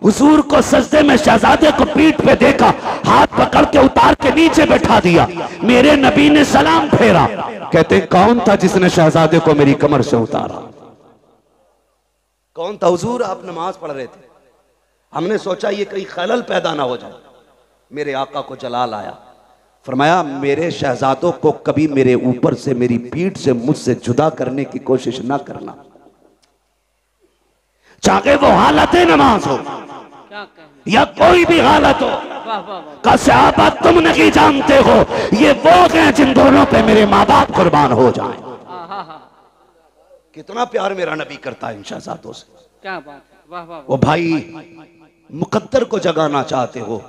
A: हुजूर को सजदे में शहजादे को पीठ पे देखा, हाथ पकड़ के उतार के नीचे बैठा दिया। मेरे नबी ने सलाम फेरा। कहते कौन था जिसने शहजादे को मेरी कमर से उतारा? कौन था? हुजूर आप नमाज पढ़ रहे थे, हमने सोचा ये कहीं खलल पैदा ना हो जाए। मेरे आका को जलाल आया, फरमाया मेरे शहजादों को कभी मेरे ऊपर से, मेरी पीठ से, मुझसे जुदा करने की कोशिश ना करना, चाहे वो हालत नमाज हो या कोई भी हालत हो। का सहाबा तुम नहीं जानते हो ये वो हैं जिन दोनों पे मेरे माँ बाप कुर्बान हो जाएं। कितना प्यार मेरा नबी करता है इन शहजादों से।
B: क्या बात, वाह वाह।
A: वो भाई मुकद्दर को जगाना चाहते हो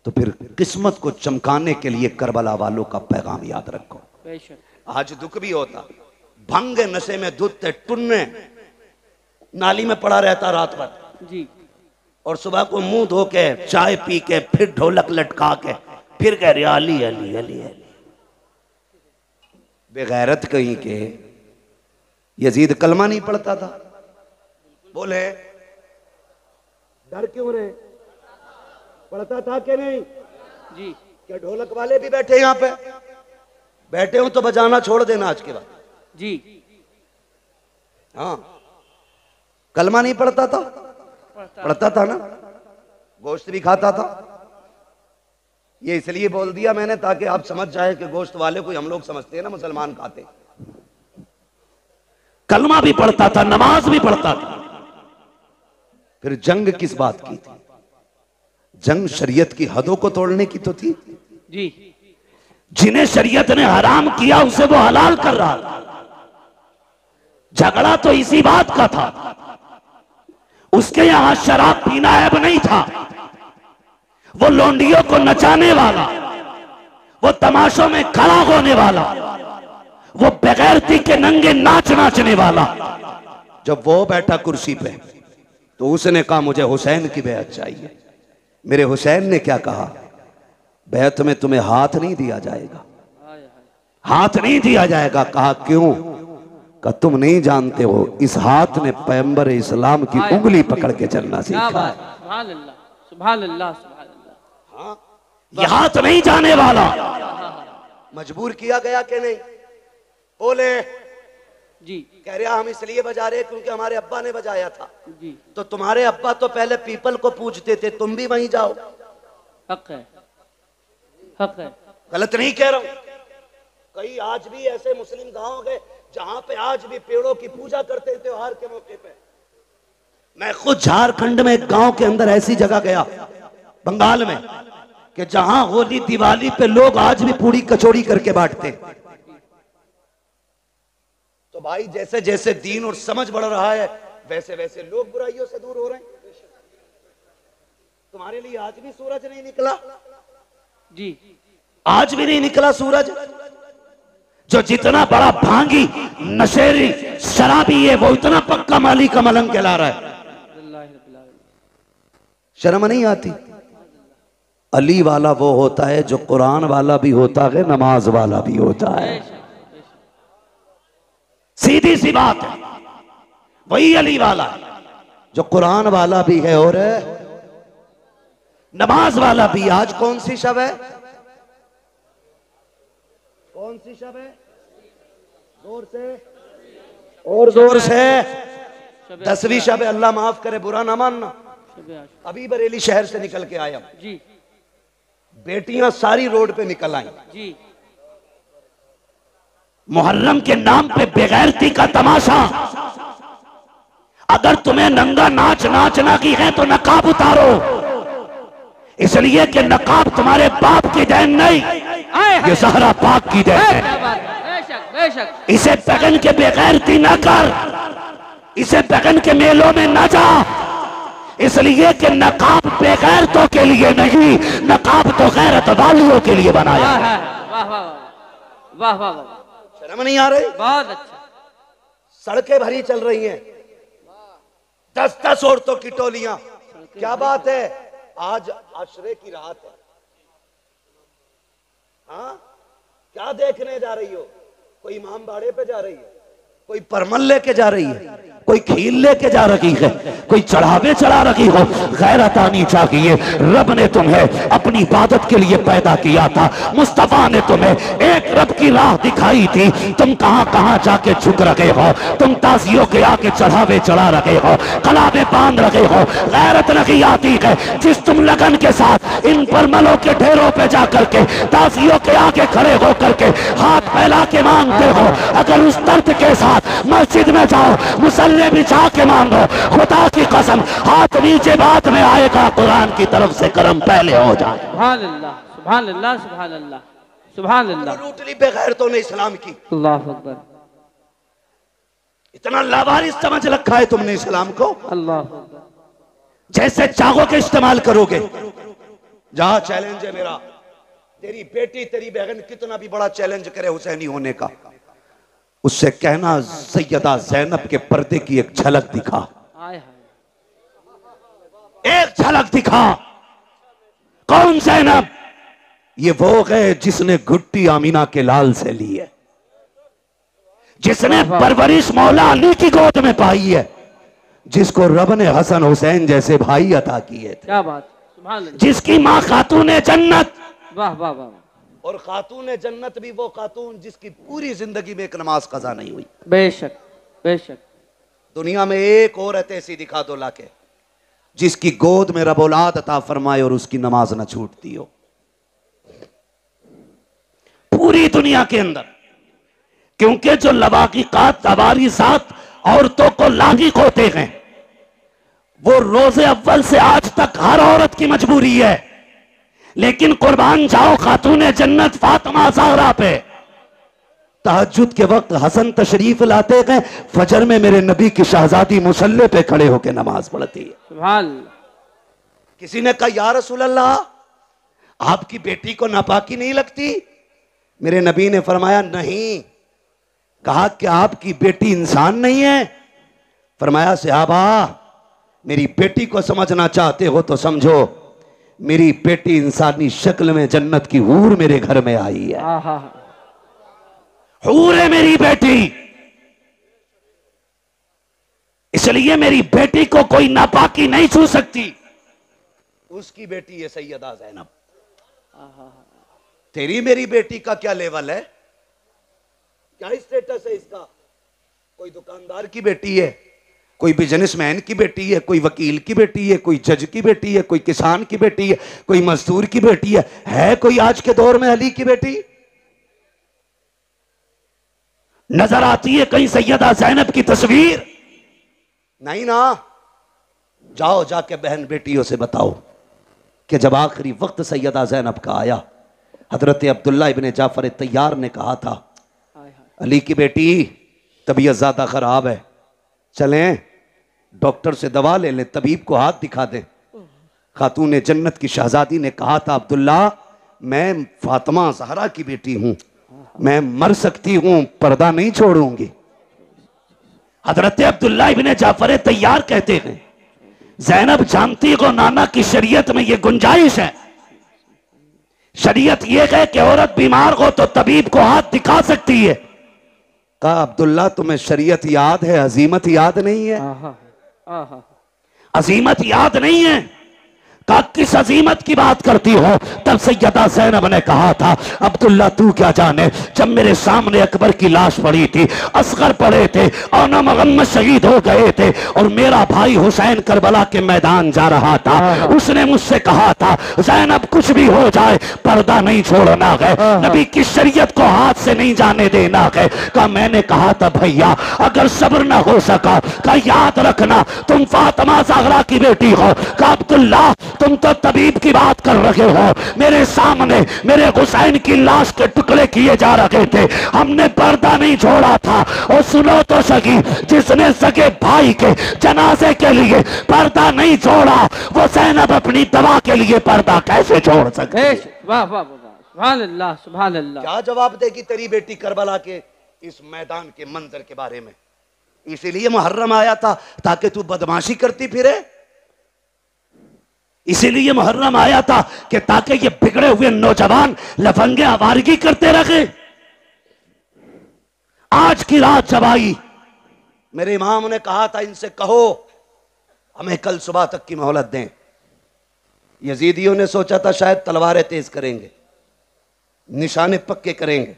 A: तो फिर किस्मत को चमकाने के लिए करबला वालों का पैगाम याद रखो। आज दुख भी होता, भंग नशे में दूध टुन्ने नाली में पड़ा रहता रात भर
B: जी,
A: और सुबह को मुंह धो के चाय पी के फिर ढोलक लटका के फिर कह रहे अली अली अली अली। बेगैरत कहीं के। यजीद कलमा नहीं पढ़ता था, बोले डर क्यों रहे? पढ़ता था कि नहीं
B: जी।
A: क्या ढोलक वाले भी बैठे यहाँ पे? बैठे हो तो बजाना छोड़ देना आज के बाद
B: जी।
A: हाँ, कलमा नहीं पढ़ता था? पढ़ता था ना, गोश्त भी खाता था। ये इसलिए बोल दिया मैंने ताकि आप समझ जाए कि गोश्त वाले को हम लोग समझते हैं ना मुसलमान खाते। कलमा भी पढ़ता था, नमाज भी पढ़ता था। फिर जंग किस बात की थी? जंग शरीयत की हदों को तोड़ने की तो थी
B: जी।
A: जिन्हें शरीयत ने हराम किया उसे वो हलाल कर रहा था। झगड़ा तो इसी बात का था। उसके यहां शराब पीना ऐब नहीं था। वो लोंडियों को नचाने वाला, वो तमाशों में खड़ा होने वाला, वो बेगैरती के नंगे नाच नाचने वाला, जब वो बैठा कुर्सी पे तो उसने कहा मुझे हुसैन की बेअत चाहिए। मेरे हुसैन ने क्या कहा? बैत में तुम्हें हाथ नहीं दिया जाएगा, हाथ नहीं दिया जाएगा। कहा क्यों? का तुम नहीं जानते हो इस हाथ ने पैगंबर इस्लाम की उंगली पकड़ के चलना सीखा।
B: सुभान अल्लाह, सुभान अल्लाह, सुभान अल्लाह।
A: हाँ, ये हाथ नहीं जाने वाला। मजबूर किया गया कि नहीं? बोले
B: जी।
A: कह रहा हम इसलिए बजा रहे क्योंकि हमारे अब्बा ने बजाया था।
B: जी।
A: तो तुम्हारे अब्बा तो पहले पीपल को पूजते थे, तुम भी वहीं जाओ।
B: हक है, हक है।
A: गलत नहीं कह रहा हूं। कई आज भी ऐसे मुस्लिम गांव गए जहां पे आज भी पेड़ों की पूजा करते हैं त्योहार के मौके पे। मैं खुद झारखंड में एक गांव के अंदर ऐसी जगह गया बंगाल में कि जहां होली दिवाली पे लोग आज भी पूरी कचौड़ी करके बांटते। तो भाई जैसे जैसे दीन और समझ बढ़ रहा है वैसे वैसे लोग बुराइयों से दूर हो रहे हैं। तुम्हारे लिए आज भी सूरज नहीं निकला?
B: जी।
A: आज भी नहीं निकला सूरज। जो जितना बड़ा भांगी नशेरी शराबी है वो इतना पक्का माली का मलंग कहला रहा है। शर्म नहीं आती? अली वाला वो होता है जो कुरान वाला भी होता है, नमाज वाला भी होता है। सीधी सी बात है, वही अली वाला है जो कुरान वाला भी है और नमाज वाला भी। आज कौन सी शब है? कौन सी शब है? जोर से और जोर से। 10वीं शब है। अल्लाह माफ करे, बुरा ना मानना। अभी बरेली शहर से निकल के आया
B: जी।
A: बेटियां सारी रोड पे निकल आई
B: जी।
A: मुहर्रम के नाम पे बेगैरती का तमाशा। अगर तुम्हें नंगा नाच नाचना की है तो नकाब उतारो, इसलिए कि नकाब तुम्हारे बाप की देन नहीं, ये ज़हरा पाक की देन है।
B: बेशक, बेशक।
A: इसे बगन के बेगैरती न कर, इसे बगन के मेलों में न जा, इसलिए कि नकाब बेगैरतों के लिए नहीं, नकाब तो गैरत वालियों के लिए बनाया है।
B: वाह वाह वाह वाह वाह।
A: शर्म नहीं आ रही?
B: बहुत अच्छा।
A: सड़कें भरी चल रही हैं, 10-10 औरतों की टोलियां। क्या बात है? आज आशरे की रात है। हाँ, क्या देखने जा रही हो? कोई इमाम बाड़े पे जा रही है, कोई परमल लेके जा रही है, कोई खील लेके जा रही है, कोई चढ़ावे चढ़ा रही हो। गैरत आनी चाहिए। रब ने तुम्हें अपनी इबादत के लिए पैदा किया था। मुस्तफा ने तुम्हें एक रब की राह दिखाई थी। तुम कहां कहां जाके झुक रहे हो। तुम ताजियों के आगे चढ़ावे चढ़ा रहे हो, कलावे बांध रहे हो। गैरत नहीं आती है जिस तुम लगन के साथ इन परमलों के ढेरों पे जाकर के ताजियों के आगे खड़े होकर के हाथ फैला के मांगते हो। अगर उस दर्द के साथ मस्जिद में जाओ, मुसल्ले बिछा के मांगो, खुदा की कसम हाथ नीचे बात में आएगा, कुरान की तरफ से करम पहले हो जाए।
B: सुभान अल्लाह, सुभान अल्लाह, सुभान अल्लाह, सुभान अल्लाह।
A: लूटली बेगैरतों ने इस्लाम की।
B: अल्लाह अकबर।
A: इतना लावारिस समझ रखा है तुमने इस्लाम को।
B: अल्लाह अकबर।
A: जैसे चाहो के इस्तेमाल करोगे। जहां चैलेंज है मेरा, तेरी बेटी तेरी बहन कितना भी बड़ा चैलेंज करे हुसैनी होने का, उससे कहना सैयदा ज़ैनब के पर्दे की एक झलक दिखा, एक झलक दिखा। कौन ज़ैनब? ये वो है जिसने घुट्टी आमीना के लाल से ली है, जिसने परवरिश मौला अली की गोद में पाई है, जिसको रब ने हसन हुसैन जैसे भाई अता किए थे।
B: क्या बात, सुभान अल्लाह।
A: जिसकी माँ खातून जन्नत।
B: वाह वाह वाह।
A: और खातून जन्नत भी वो खातून जिसकी पूरी जिंदगी में एक नमाज कज़ा नहीं हुई।
B: बेशक, बेशक।
A: दुनिया में एक औरत ऐसी दिखा दो लाके जिसकी गोद में रब औलाद अता फरमाए और उसकी नमाज न छूटती हो पूरी दुनिया के अंदर। क्योंकि जो लवाकिकात तवारीसात औरतों को लागिक होते हैं, वो रोजे अव्वल से आज तक हर औरत की मजबूरी है। लेकिन कुर्बान जाओ खातून जन्नत फातिमा ज़हरा पे। तहज्जुद के वक्त हसन तशरीफ लाते हैं, फजर में मेरे नबी की शहजादी मुसल्ले पे खड़े होकर नमाज पढ़ती है।
B: सुभान।
A: किसी ने कहा या रसूल अल्लाह, आपकी बेटी को नापाकी नहीं लगती? मेरे नबी ने फरमाया नहीं। कहा कि आपकी बेटी इंसान नहीं है? फरमाया सहाबा, मेरी बेटी को समझना चाहते हो तो समझो, मेरी बेटी इंसानी शक्ल में जन्नत की हूर मेरे घर में आई है। हूर है मेरी बेटी, इसलिए मेरी बेटी को कोई नापाकी नहीं छू सकती। उसकी बेटी है सैयदा ज़ैनब। तेरी मेरी बेटी का क्या लेवल है, क्या स्टेटस है इसका? कोई दुकानदार की बेटी है, कोई बिजनेसमैन की बेटी है, कोई वकील की बेटी है, कोई जज की बेटी है, कोई किसान की बेटी है, कोई मजदूर की बेटी है कोई आज के दौर में अली की बेटी? नजर आती है कहीं सैयदा ज़ैनब की तस्वीर? नहीं ना। जाओ जाके बहन बेटियों से बताओ कि जब आखिरी वक्त सैयदा ज़ैनब का आया, हजरत अब्दुल्ला इब्ने जाफर तैयार ने कहा था, अली की बेटी तबीयत ज्यादा खराब है, चलें डॉक्टर से दवा ले लें, तबीब को हाथ दिखा दें। खातून जन्नत की शहजादी ने कहा था, अब्दुल्ला मैं फातिमा ज़हरा की बेटी हूं, मैं मर सकती हूं, पर्दा नहीं छोड़ूंगी। हजरत अब्दुल्ला इब्ने जाफर तैयार कहते हैं, ज़ैनब जानती हो नाना की शरीयत में यह गुंजाइश है, शरीयत यह है कि औरत बीमार हो तो तबीब को हाथ दिखा सकती है। कहा अब्दुल्ला तुम्हें शरीयत याद है, अजीमत याद नहीं है? अजीमत याद नहीं है? कहा किस अजीमत की बात करती हो? तब सैयदा ज़ैनब ने कहा था, अब्दुल्ला तू क्या जाने, जब मेरे सामने अकबर की लाश पड़ी थी, असगर पड़े थे और मोहम्मद शहीद हो गए थे और मेरा भाई हुसैन करबला के मैदान जा रहा था, उसने मुझसे कहा था ज़ैनब कुछ भी हो जाए पर्दा नहीं छोड़ना है, नबी की शरीयत को हाथ से नहीं जाने देना है। कहा मैंने कहा था भैया अगर सब्र ना हो सका, कहा याद रखना तुम फातिमा ज़हरा की बेटी हो। कहा अब्दुल्ला तुम तो तबीब की बात कर रहे हो, मेरे सामने मेरे हुसैन की लाश के टुकड़े किए जा रहे थे, हमने पर्दा नहीं छोड़ा था। और सुनो तो सगी, जिसने सगे भाई के जनाजे के लिए पर्दा नहीं छोड़ा, वो ज़ैनब अपनी दवा के लिए पर्दा कैसे छोड़ सकती?
B: वाह वाह सुभान अल्लाह सुभान अल्लाह।
A: क्या जवाब देगी तेरी बेटी करबला के इस मैदान के मंजर के बारे में? इसीलिए मुहर्रम आया था ताकि तू बदमाशी करती फिरे, इसीलिए मुहर्रम आया था कि ताकि ये बिगड़े हुए नौजवान लफंगे आवारगी करते रहे। आज की रात जब आई, मेरे इमाम ने कहा था इनसे कहो हमें कल सुबह तक की मोहलत दें। यजीदियों ने सोचा था शायद तलवारें तेज करेंगे, निशाने पक्के करेंगे,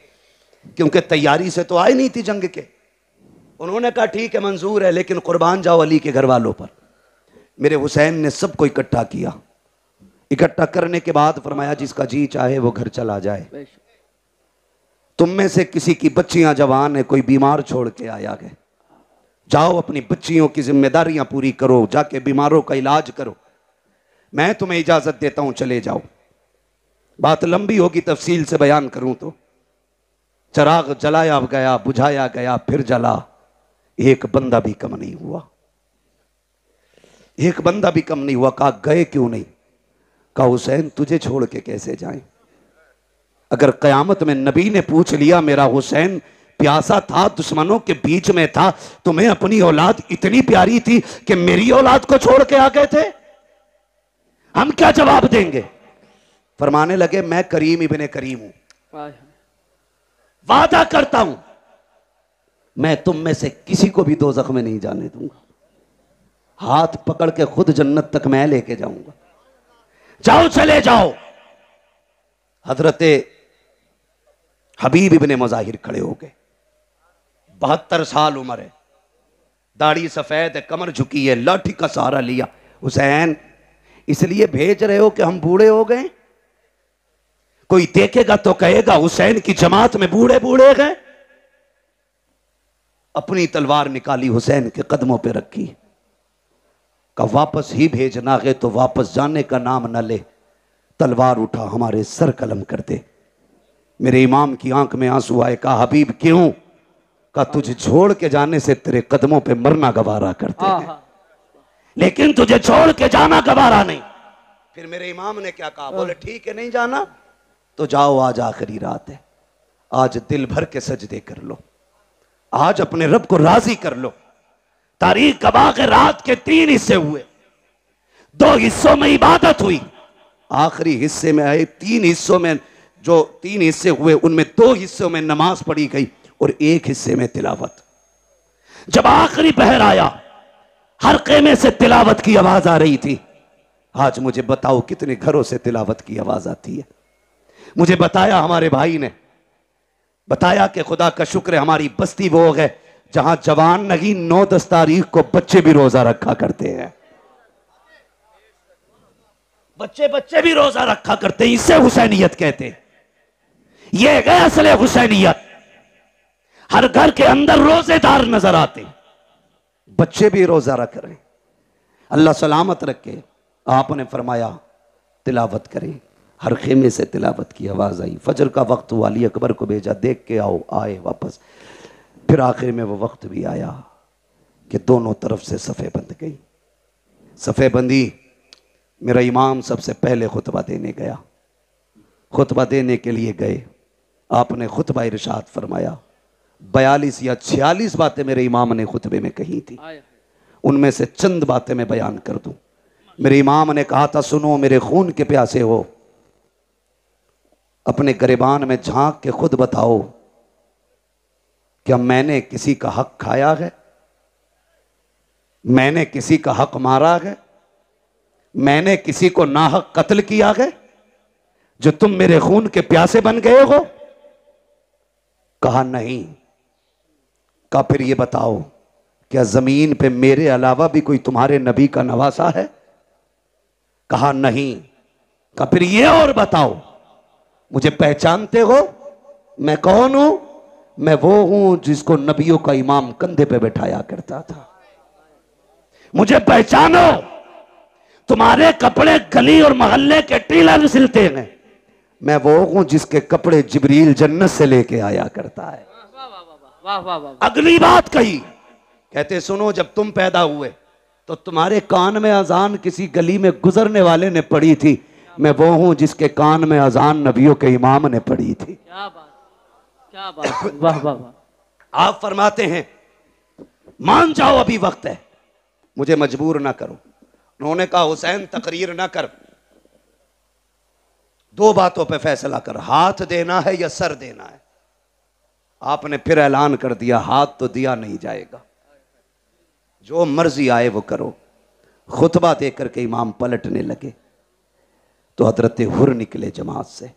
A: क्योंकि तैयारी से तो आई नहीं थी जंग के। उन्होंने कहा ठीक है मंजूर है, लेकिन कुर्बान जाओ अली के घर वालों पर। मेरे हुसैन ने सबको इकट्ठा किया, इकट्ठा करने के बाद फरमाया जिसका जी चाहे वो घर चला जाए, तुम में से किसी की बच्चियां जवान है, कोई बीमार छोड़ के आया है, जाओ अपनी बच्चियों की जिम्मेदारियां पूरी करो, जाके बीमारों का इलाज करो, मैं तुम्हें इजाजत देता हूं चले जाओ। बात लंबी होगी, तफसील से बयान करूं तो चराग जलाया गया, बुझाया गया, फिर जला, एक बंदा भी कम नहीं हुआ, एक बंदा भी कम नहीं हुआ। कहा गए क्यों नहीं? कहा हुसैन तुझे छोड़ के कैसे जाएं? अगर कयामत में नबी ने पूछ लिया मेरा हुसैन प्यासा था, दुश्मनों के बीच में था, तुम्हें अपनी औलाद इतनी प्यारी थी कि मेरी औलाद को छोड़ के आ गए थे, हम क्या जवाब देंगे? फरमाने लगे मैं करीम इब्ने करीम हूं, वादा करता हूं मैं तुम में से किसी को भी दोज़ख में नहीं जाने दूंगा, हाथ पकड़ के खुद जन्नत तक मैं लेके जाऊंगा, जाओ चले जाओ। हजरते हबीब इब्ने मुज़ाहिर खड़े हो गए, 72 साल उम्र है, दाढ़ी सफेद है, कमर झुकी है, लाठी का सहारा लिया। हुसैन इसलिए भेज रहे हो कि हम बूढ़े हो गए? कोई देखेगा तो कहेगा हुसैन की जमात में बूढ़े बूढ़े गए। अपनी तलवार निकाली, हुसैन के कदमों पे रखी, का वापस ही भेजना है तो वापस जाने का नाम न ले, तलवार उठा हमारे सर कलम कर दे। मेरे इमाम की आंख में आंसू आए। कहा हबीब क्यों? का तुझे छोड़ के जाने से तेरे कदमों पे मरना गवारा करते हैं, लेकिन तुझे छोड़ के जाना गवारा नहीं। फिर मेरे इमाम ने क्या कहा? बोले ठीक है नहीं जाना तो जाओ, आज आखिरी रात है, आज दिल भर के सजदे कर लो, आज अपने रब को राजी कर लो। तारीख गवाह के रात के 3 हिस्से हुए, 2 हिस्सों में इबादत हुई आखिरी हिस्से में आए, 3 हिस्सों में, जो 3 हिस्से हुए उनमें 2 हिस्सों में नमाज पढ़ी गई और 1 हिस्से में तिलावत। जब आखिरी पहर आया, हर खेमे से तिलावत की आवाज आ रही थी। आज मुझे बताओ कितने घरों से तिलावत की आवाज आती है। मुझे बताया हमारे भाई ने, बताया कि खुदा का शुक्र है हमारी बस्ती वो है जहां जवान नहीं 9-10 तारीख को बच्चे भी रोजा रखा करते हैं। बच्चे भी रोजा रखा करते हैं। इसे हुसैनियत कहते हैं। यह है असले हुसैनियत। हर घर के अंदर रोजेदार नजर आते, बच्चे भी रोजा रख रहे हैं। अल्लाह सलामत रखे। आपने फरमाया तिलावत करें। हर खेमे से तिलावत की आवाज आई। फजर का वक्त हुआ, अली अकबर को भेजा, देख के आओ। आए वापस। फिर आखिर में वो वक्त भी आया कि दोनों तरफ से सफ़े बंध गई। सफ़े बंदी। मेरा इमाम सबसे पहले खुतबा देने गया। खुतबा देने के लिए गए। आपने खुतबा इरशाद फरमाया। 42 या 46 बातें मेरे इमाम ने खुतबे में कही थी। उनमें से चंद बातें मैं बयान कर दूं। मेरे इमाम ने कहा था, सुनो मेरे खून के प्यासे हो, अपने गिरबान में झांक के खुद बताओ, क्या मैंने किसी का हक खाया है? मैंने किसी का हक मारा है? मैंने किसी को नाहक कत्ल किया है जो तुम मेरे खून के प्यासे बन गए हो? कहा नहीं। कहा फिर ये बताओ, क्या जमीन पे मेरे अलावा भी कोई तुम्हारे नबी का नवासा है? कहा नहीं। कहा फिर ये और बताओ, मुझे पहचानते हो? मैं कौन हूं? मैं वो हूं जिसको नबियों का इमाम कंधे पे बैठाया करता था। मुझे पहचानो। तुम्हारे कपड़े गली और मोहल्ले के टीलर सिलते हैं, मैं वो हूं जिसके कपड़े जिब्रील जन्नत से लेके आया करता है।
B: वाह वाह वाह।
A: अगली बात कही, कहते सुनो, जब तुम पैदा हुए तो तुम्हारे कान में अजान किसी गली में गुजरने वाले ने पढ़ी थी, मैं वो हूं जिसके कान में अजान नबियों के इमाम ने पढ़ी थी।
B: क्या बात, क्या बात। वाह वाह वाह।
A: आप फरमाते हैं मान जाओ अभी वक्त है, मुझे मजबूर ना करो। उन्होंने कहा हुसैन तकरीर ना कर, 2 बातों पे फैसला कर, हाथ देना है या सर देना है। आपने फिर ऐलान कर दिया, हाथ तो दिया नहीं जाएगा, जो मर्जी आए वो करो। खुतबा देकर के इमाम पलटने लगे तो हजरत हुर निकले जमात से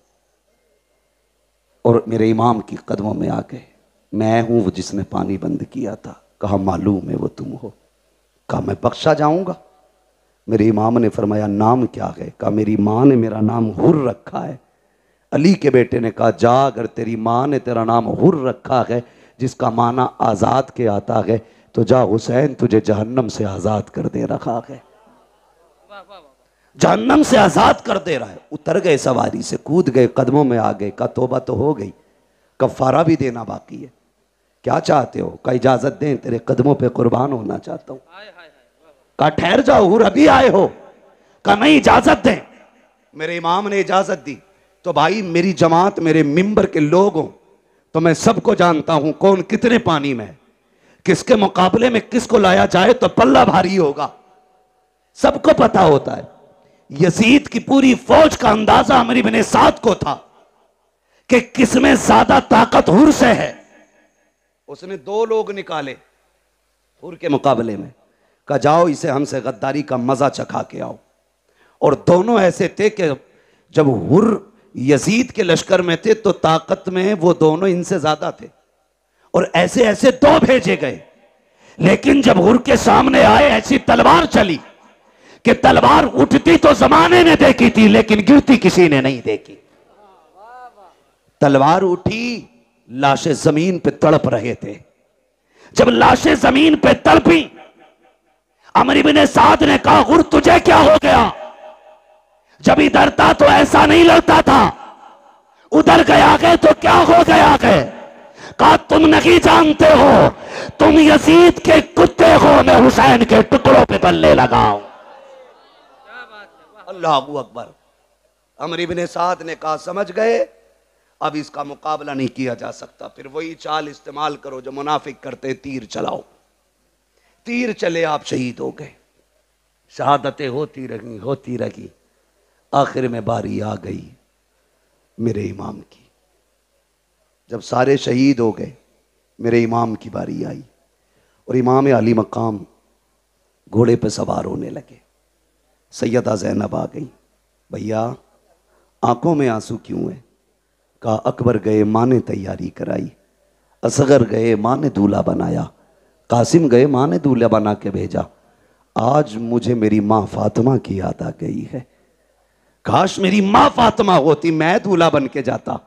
A: और मेरे इमाम की कदमों में आ गए। मैं हूं वो जिसने पानी बंद किया था। कहा मालूम है वो तुम हो। कहा मैं बख्शा जाऊंगा? मेरे इमाम ने फरमाया नाम क्या है? कहा मेरी माँ ने मेरा नाम हुर रखा है। अली के बेटे ने कहा जा, अगर तेरी माँ ने तेरा नाम हुर रखा है जिसका माना आज़ाद के आता है, तो जा हुसैन तुझे जहन्नम से आज़ाद कर दे रखा है। जहन्नम से आज़ाद कर दे रहा है। उतर गए सवारी से, कूद गए, कदमों में आ गए। कहा तौबा तो हो गई, कफ़ारा भी देना बाकी है। क्या चाहते हो? कहा इजाज़त दें, तेरे कदमों पे कुर्बान होना चाहता हूँ। कहा ठहर जाओ हुर, अभी आए हो? कहा नहीं, इजाज़त दें। मेरे इमाम ने इजाज़त दी। तो भाई मेरी जमात, मेरे मिंबर के लोग हों तो मैं सबको जानता हूं कौन कितने पानी में है, किसके मुकाबले में किसको लाया जाए तो पल्ला भारी होगा, सबको पता होता है। यजीद की पूरी फौज का अंदाजा अमर इब्ने साद को था कि किसमें ज्यादा ताकत हुर से है। उसने 2 लोग निकाले हुर के मुकाबले में, कहा जाओ इसे हमसे गद्दारी का मजा चखा के आओ। और दोनों ऐसे थे कि जब हुर यजीद के लश्कर में थे तो ताकत में वो दोनों इनसे ज्यादा थे, और ऐसे ऐसे 2 भेजे गए। लेकिन जब हुर के सामने आए, ऐसी तलवार चली कि तलवार उठती तो जमाने ने देखी थी लेकिन गिरती किसी ने नहीं देखी। तलवार उठी, लाशें जमीन पे तड़प रहे थे। जब लाशें जमीन पे तड़पी, अमर इब्ने साद ने कहा हुर तुझे क्या हो गया? जब इधर था तो ऐसा नहीं लगता था, उधर गया है तो क्या हो गया है? कहा तुम नहीं जानते हो, तुम यजीद के कुत्ते हो, मैं हुसैन के टुकड़ों पे बल्ले लगाऊं। अल्लाहू अकबर। अमर इब्ने साद ने कहा समझ गए, अब इसका मुकाबला नहीं किया जा सकता। फिर वही चाल इस्तेमाल करो जो मुनाफिक करते, तीर चलाओ। तीर चले, आप शहीद हो गए। शहादतें होती रही, होती रही। आखिर में बारी आ गई मेरे इमाम की। जब सारे शहीद हो गए, मेरे इमाम की बारी आई और इमाम अली मकाम घोड़े पे सवार होने लगे। सैयदा ज़ैनब आ गई। भैया आंखों में आंसू क्यों है? कहा अकबर गए, माँ ने तैयारी कराई। असगर गए, माँ ने दूल्हा बनाया। कासिम गए, माँ ने दूल्हा बना के भेजा। आज मुझे मेरी माँ फातिमा की याद आ गई है। काश मेरी माँ फातिमा होती, मैं दूल्हा बन के जाता।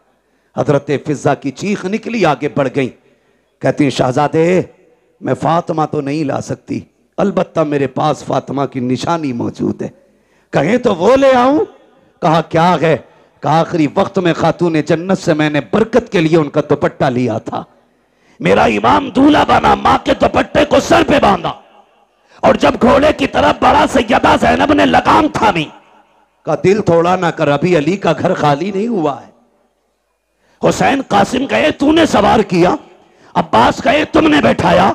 A: हजरत फिजा की चीख निकली, आगे बढ़ गई। कहती शहजादे मैं फातिमा तो नहीं ला सकती, अलबत्ता मेरे पास फातिमा की निशानी मौजूद है, कहें तो वो ले आऊं। कहा क्या है? कहा आखिरी वक्त में खातून जन्नत से मैंने बरकत के लिए उनका दुपट्टा लिया था। मेरा इमाम दूल्हा बना, मां के दुपट्टे को सर पे बांधा और जब घोड़े की तरफ बढ़ा, सैयदा ज़ैनब ने लगाम थामी। का दिल थोड़ा ना कर, अभी अली का घर खाली नहीं हुआ है। हुसैन कासिम गए, तूने सवार किया। अब्बास गए, तुमने बैठाया।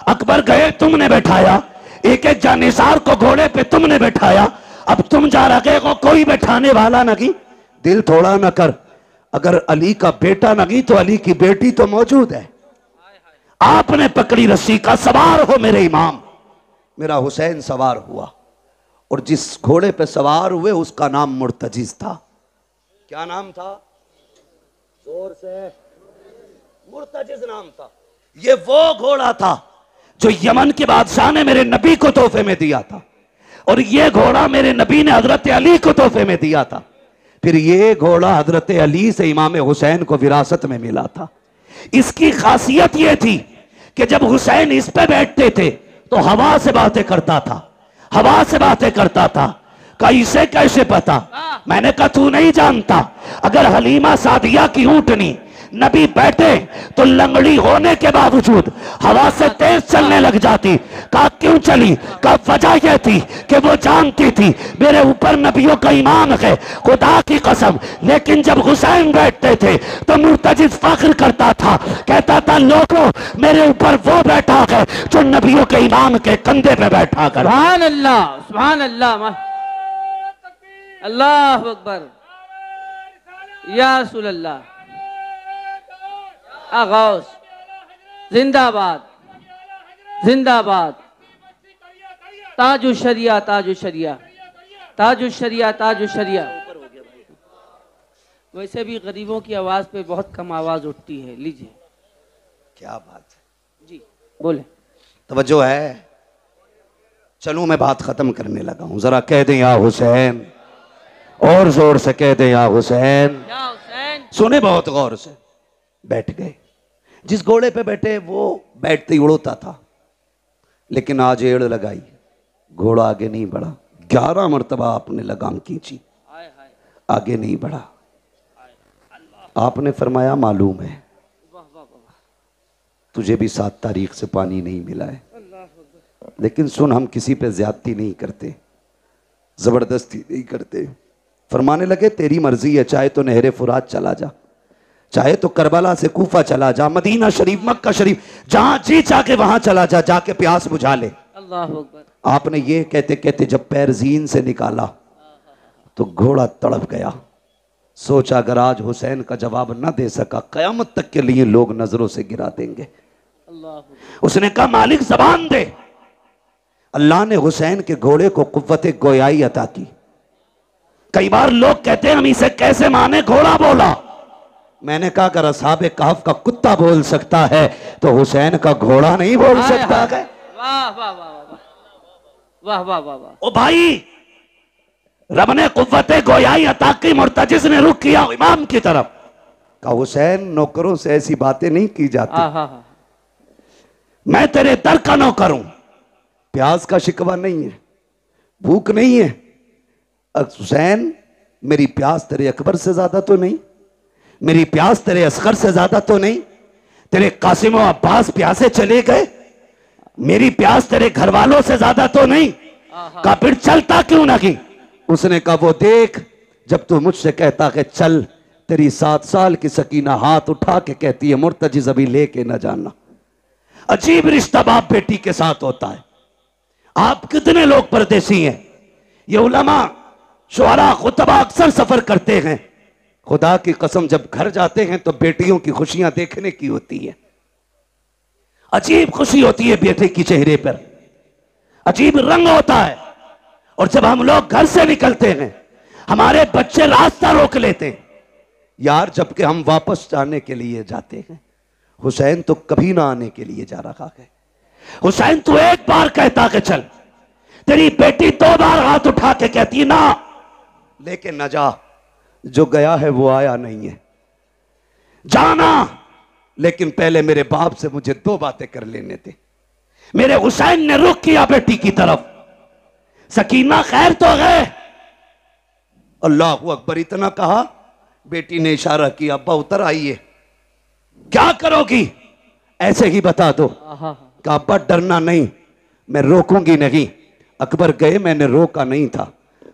A: अकबर गए, तुमने बैठाया। एक एक जानिसार को घोड़े पे तुमने बैठाया। अब तुम जा रहे हो, कोई बैठाने वाला नहीं। दिल थोड़ा ना कर, अगर अली का बेटा नहीं तो अली की बेटी तो मौजूद है। आपने पकड़ी रस्सी का, सवार हो मेरे इमाम। मेरा हुसैन सवार हुआ और जिस घोड़े पे सवार हुए उसका नाम मुर्तजिज था। क्या नाम था? जोर से। मुर्तजिज नाम था। ये वो घोड़ा था जो यमन के बादशाह ने मेरे नबी को तोहफे में दिया था और ये घोड़ा मेरे नबी ने हजरत अली को तोहफे में दिया था। फिर ये घोड़ा हजरत अली से इमाम हुसैन को विरासत में मिला था। इसकी खासियत यह थी कि जब हुसैन इस पे बैठते थे तो हवा से बातें करता था, हवा से बातें करता था। का इसे कैसे पता? मैंने कहा तू नहीं जानता, अगर हलीमा सादिया की ऊंटनी नबी बैठे तो लंगड़ी होने के बावजूद हवा से तेज चलने लग जाती। कहा क्यों चली? कहा वजह यह थी कि वो जानती थी मेरे ऊपर नबियों का ईमान है, खुदा की कसम। लेकिन जब हुसैन बैठते थे तो मुर्तजिज फख्र करता था, कहता था लोगों मेरे ऊपर वो बैठा है जो नबियों के ईमान के कंधे पे बैठा कर।
B: सुभान अल्लाह, सुभान अल्लाह, अल्लाह अकबर, या रसूल अल्लाह। आगौस जिंदाबाद, जिंदाबाद। ताजु शरिया, ताजु शरिया, ताजु शरिया, ताजु शरिया। वैसे भी गरीबों की आवाज पे बहुत कम आवाज उठती है। लीजिए।
A: क्या बात है
B: जी, बोले।
A: तवज्जो है। चलो मैं बात खत्म करने लगा हूं, जरा कह दें या हुसैन, और जोर से कह दें या हुसैन।
B: या हुसैन।
A: सुने बहुत गौर से। बैठ गए। जिस घोड़े पे बैठे वो बैठते ही उड़ता था, लेकिन आज एड़ लगाई, घोड़ा आगे नहीं बढ़ा। 11 मरतबा आपने लगाम खींची, आगे नहीं बढ़ा। आपने फरमाया मालूम है तुझे भी 7 तारीख से पानी नहीं मिला है, लेकिन सुन हम किसी पे ज्यादती नहीं करते, जबरदस्ती नहीं करते। फरमाने लगे तेरी मर्जी है, चाहे तो नहरे फुरात चला जा, चाहे तो करबला से कूफा चला जा, मदीना शरीफ, मक्का शरीफ, जहां जी जाके वहां चला जा, जाके प्यास बुझा ले।
B: अल्लाह अकबर।
A: आपने ये कहते कहते जब पैर जीन से निकाला तो घोड़ा तड़प गया। सोचा अगर आज हुसैन का जवाब न दे सका, कयामत तक के लिए लोग नजरों से गिरा देंगे। उसने कहा मालिक जबान दे। अल्लाह ने हुसैन के घोड़े को कुव्वत गोयाई अता की। कई बार लोग कहते हैं हम इसे कैसे माने, घोड़ा बोला। मैंने कहा अगर असहाबे कहफ का कुत्ता बोल सकता है तो हुसैन का घोड़ा नहीं बोल सकता है।
B: वाह वाह वाह वाह वाह वाह वाह।
A: ओ भाई, रब ने कुव्वते गोयाई अता की, मुर्तजिज ने रुख किया इमाम की तरफ। कहा हुसैन नौकरों से ऐसी बातें नहीं की जाती, मैं तेरे दर का नौकर हूं। प्यास का शिकवा नहीं है, भूख नहीं है। हुसैन मेरी प्यास तेरे अकबर से ज्यादा तो नहीं, मेरी प्यास तेरे असगर से ज्यादा तो नहीं, तेरे कासिम और अब्बास प्यासे चले गए, मेरी प्यास तेरे घर वालों से ज्यादा तो नहीं। कहा फिर चलता क्यों नहीं? उसने कहा वो देख, जब तू मुझसे कहता है चल, तेरी 7 साल की सकीना हाथ उठा के कहती है मुर्तजिज अभी लेके न जाना। अजीब रिश्ता बाप बेटी के साथ होता है। आप कितने लोग परदेसी हैं? ये उलमा शुआरा खुतबा अक्सर सफर करते हैं, खुदा की कसम जब घर जाते हैं तो बेटियों की खुशियां देखने की होती है। अजीब खुशी होती है बेटे की चेहरे पर, अजीब रंग होता है। और जब हम लोग घर से निकलते हैं हमारे बच्चे रास्ता रोक लेते हैं यार, जबकि हम वापस जाने के लिए जाते हैं। हुसैन तो कभी ना आने के लिए जा रहा है। हुसैन तू एक बार कहता कि चल, तेरी बेटी 2 बार हाथ उठा के कहती ना, लेकिन न जा। जो गया है वो आया नहीं है। जाना, लेकिन पहले मेरे बाप से मुझे 2 बातें कर लेने थे। मेरे हुसैन ने रुख किया बेटी की तरफ, सकीना खैर तो गए, अल्लाह अकबर इतना कहा, बेटी ने इशारा किया अब्बा उतर आइए। क्या करोगी? ऐसे ही बता दो। कहा अब्बा डरना नहीं, मैं रोकूंगी नहीं। अकबर गए, मैंने रोका नहीं था।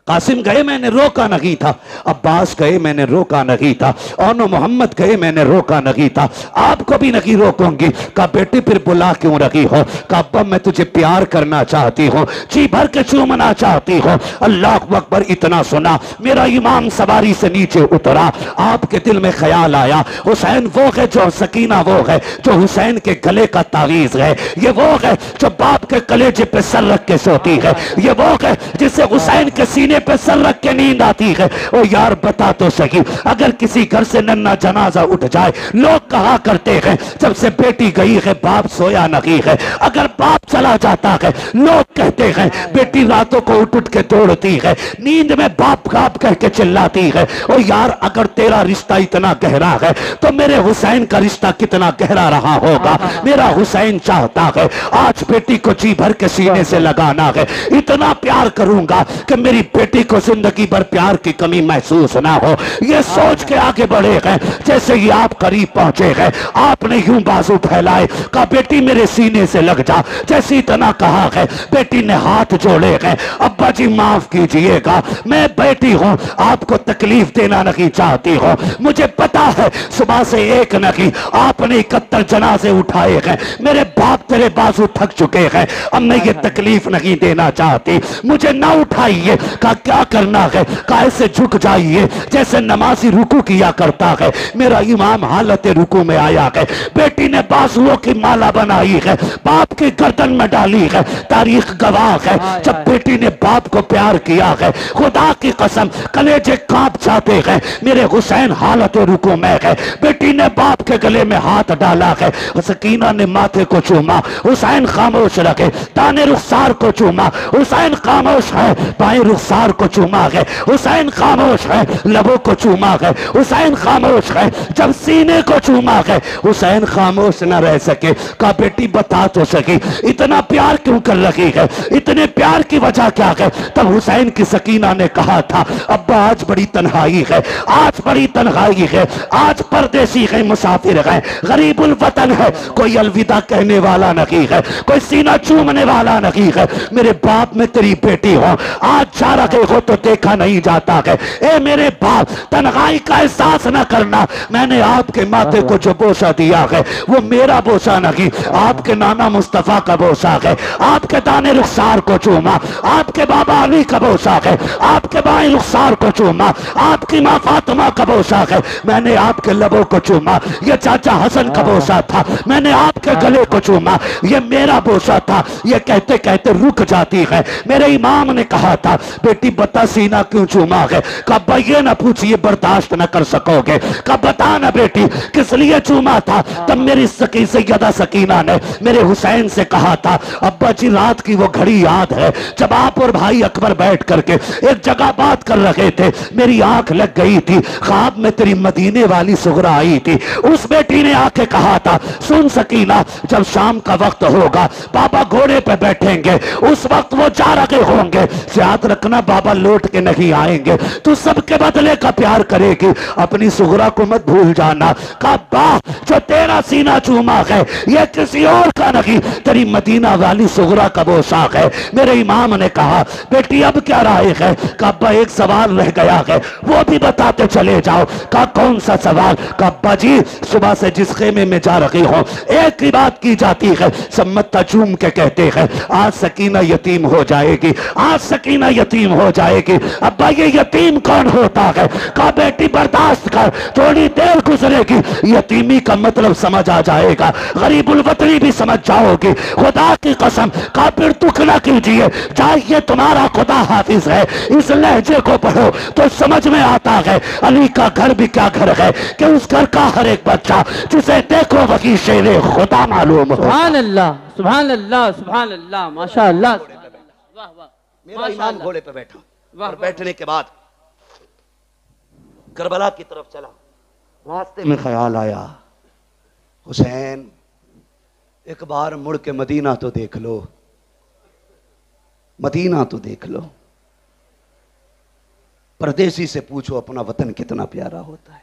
A: कासिम गए, मैंने रोका नहीं था। अब्बास गए, मैंने रोका नहीं था। और मोहम्मद गए, मैंने रोका नहीं था। आपको भी नहीं रोकूंगी। कहा बेटी फिर बुला क्यों रही हो? कहा अब्बा मैं तुझे प्यार करना चाहती हूँ, जी भर के चूमना चाहती हूँ। अल्लाह अकबर इतना सुना, मेरा इमाम सवारी से नीचे उतरा। आपके दिल में ख्याल आया हुसैन वो है जो, सकीना वो है जो हुसैन के गले का तावीज है। ये वो है जो बाप के कलेजे पे सर रख के सोती है। ये वो है जिसे हुसैन के सीने पे सर रख के नींद आती है। ओ यार बता तो सही, अगर किसी घर से नन्ना जनाजा उठ जाए, लोग कहा करते हैं जब से बेटी गई है बाप सोया नहीं है। अगर बाप चला जाता है लोग कहते हैं बेटी रातों को उठ उठ के दौड़ती है, नींद में बाप बाप कह के चिल्लाती है। ओ यार अगर तेरा रिश्ता इतना गहरा है तो मेरे हुसैन का रिश्ता कितना गहरा रहा होगा। मेरा हुसैन चाहता है आज बेटी को जी भर के सीने से लगाना है, इतना प्यार करूंगा कि मेरी बेटी को जिंदगी भर प्यार की कमी महसूस ना हो। ये सोच के आगे बढ़े हैं। जैसे ही आप करीब पहुंचे हैं आपने यूं बाजू फैलाए, कहा बेटी मेरे सीने से लग जा। जैसे इतना कहा है बेटी ने हाथ जोड़े हैं, अब्बा जी माफ कीजिएगा, मैं बेटी हूं, आपको तकलीफ देना नहीं चाहती हूं। मुझे पता है सुबह से एक नहीं आपने 71 जनाजे उठाए हैं, मेरे बाप तेरे बाजू थक चुके हैं, अब मैं ये तकलीफ नहीं देना चाहती, मुझे ना उठाइए। का क्या करना है? कैसे झुक जाइए जैसे नमाजी रुकू किया करता है। मेरा इमाम हालत रुकू में आया है, बेटी ने बाजुओं की माला बनाई है, बाप की गर्दन में डाली है। तारीख गवाह है जब बेटी ने बाप को प्यार किया है, खुदा की कसम कलेजे कांप जाते हैं। मेरे हुसैन हालत रुकू में है, बेटी ने बाप के गले में हाथ डाला है। सकीना ने माथे को चूमा, हुसैन खामोश रखे। दाने रुखसार को चूमा, हुसैन खामोश है। बाएं रुखसार को चूमा है, हुसैन खामोश है। लबों को चूमा है, हुसैन खामोश है। जब सीने को चूमा है हुसैन खामोश न रह सके। कहा बेटी बता तो सकी इतना प्यार क्यों कर रही है, इतने प्यार की वजह क्या है? तब हुसैन की सकीना ने कहा था अब्बा आज बड़ी तन्हाई है, आज बड़ी तन्हाई है, आज परदेसी है, मुसाफिर है, गरीबुल वतन है, कोई अलविदा कहने वाला नहीं है, कोई सीना चूमने वाला नहीं है। मेरे बाप में तेरी बेटी हो, आज जा रहे हो तो देखा नहीं जाता है। ए मेरे बाप तन्हाई का एहसास न करना, मैंने आपके माथे को जो बोसा दिया है वो मेरा बोसा नहीं, आपके नाना मुस्तफा का बोसा है। आपके दाने रुखसार को चूमा, आपके बाबा अली का बोसा है। आपके बाएं रुखसार को चूमा, आपकी माँ फातिमा का बोसा है। मैंने आपके लबों को चूमा, ये चाचा हसन का बोसा था। मैंने आपके गले को चूमा, ये मेरा बोसा था। ये कहते कहते रुक जाती है। मेरे इमाम ने कहा था बेटी बता सीना क्यों चूमा है? कब ये ना पूछिए बर्दाश्त न कर सकोगे। कब बता ना बेटी किस लिए चूमा था? तब मेरी सैयदा सकीना ने मेरे हुसैन से कहा था अब्बा जी रात की वो घड़ी याद है जब आप और भाई अकबर बैठ करके एक जगह बात कर रहे थे, मेरी आंख लग गई थी, ख्वाब में तेरी मदीने वाली सुगरा आई थी। उस बेटी ने आके कहा था सुन सकीना जब शाम का वक्त होगा बाबा घोड़े पे बैठेंगे, उस वक्त वो जा रहे होंगे, याद रखना बाबा लौट के नहीं आएंगे, तू सबके बदले का प्यार करेगी, अपनी सुगरा को मत भूल जाना। कहा जो तेरा सीना चूमा है ये किसी और का नहीं, तेरी मदीना वाली सुगरा का पोशाक है। मेरे इमाम ने कहा बेटी अब क्या राय है? कहा एक सवाल रह गया है वो भी बताते चले जाओ। कहा कौन सा सवाल? कहा जी सुबह से जिस खेमे में जा रही हो एक ही बात की जाती है, सम्मत चूम के कहते हैं आज सकीना यतीम हो जाएगी, आज सकीना यतीम
D: हो जाएगी। अब्बा ये यतीम कौन होता है? कहा बेटी बर्दाश्त कर, थोड़ी देर गुजरेगी, यतीमी का मतलब समझ आ जाएगा, गरीबुल वतनी भी समझ जाओगी। खुदा की कसम, कहा फिर दुख ना कीजिए, चाहिए तुम्हारा खुदा हाफिज है। इस लहजे को पढ़ो तो समझ में आता है अली का घर भी क्या घर है कि उस घर का हर एक बच्चा जिसे देखो वही शेरे खुदा मालूम हो।
B: सुभान अल्लाह, सुभान अल्लाह, सुभान अल्लाह, माशा अल्लाह। वाह वाह,
A: मेरा इमाम घोड़े पे बैठा
B: वाह,
A: और बैठने के बाद करबला की तरफ चला। रास्ते में ख्याल आया, हुसैन एक बार मुड़ के मदीना तो देख लो, मदीना तो देख लो। परदेसी से पूछो अपना वतन कितना प्यारा होता है,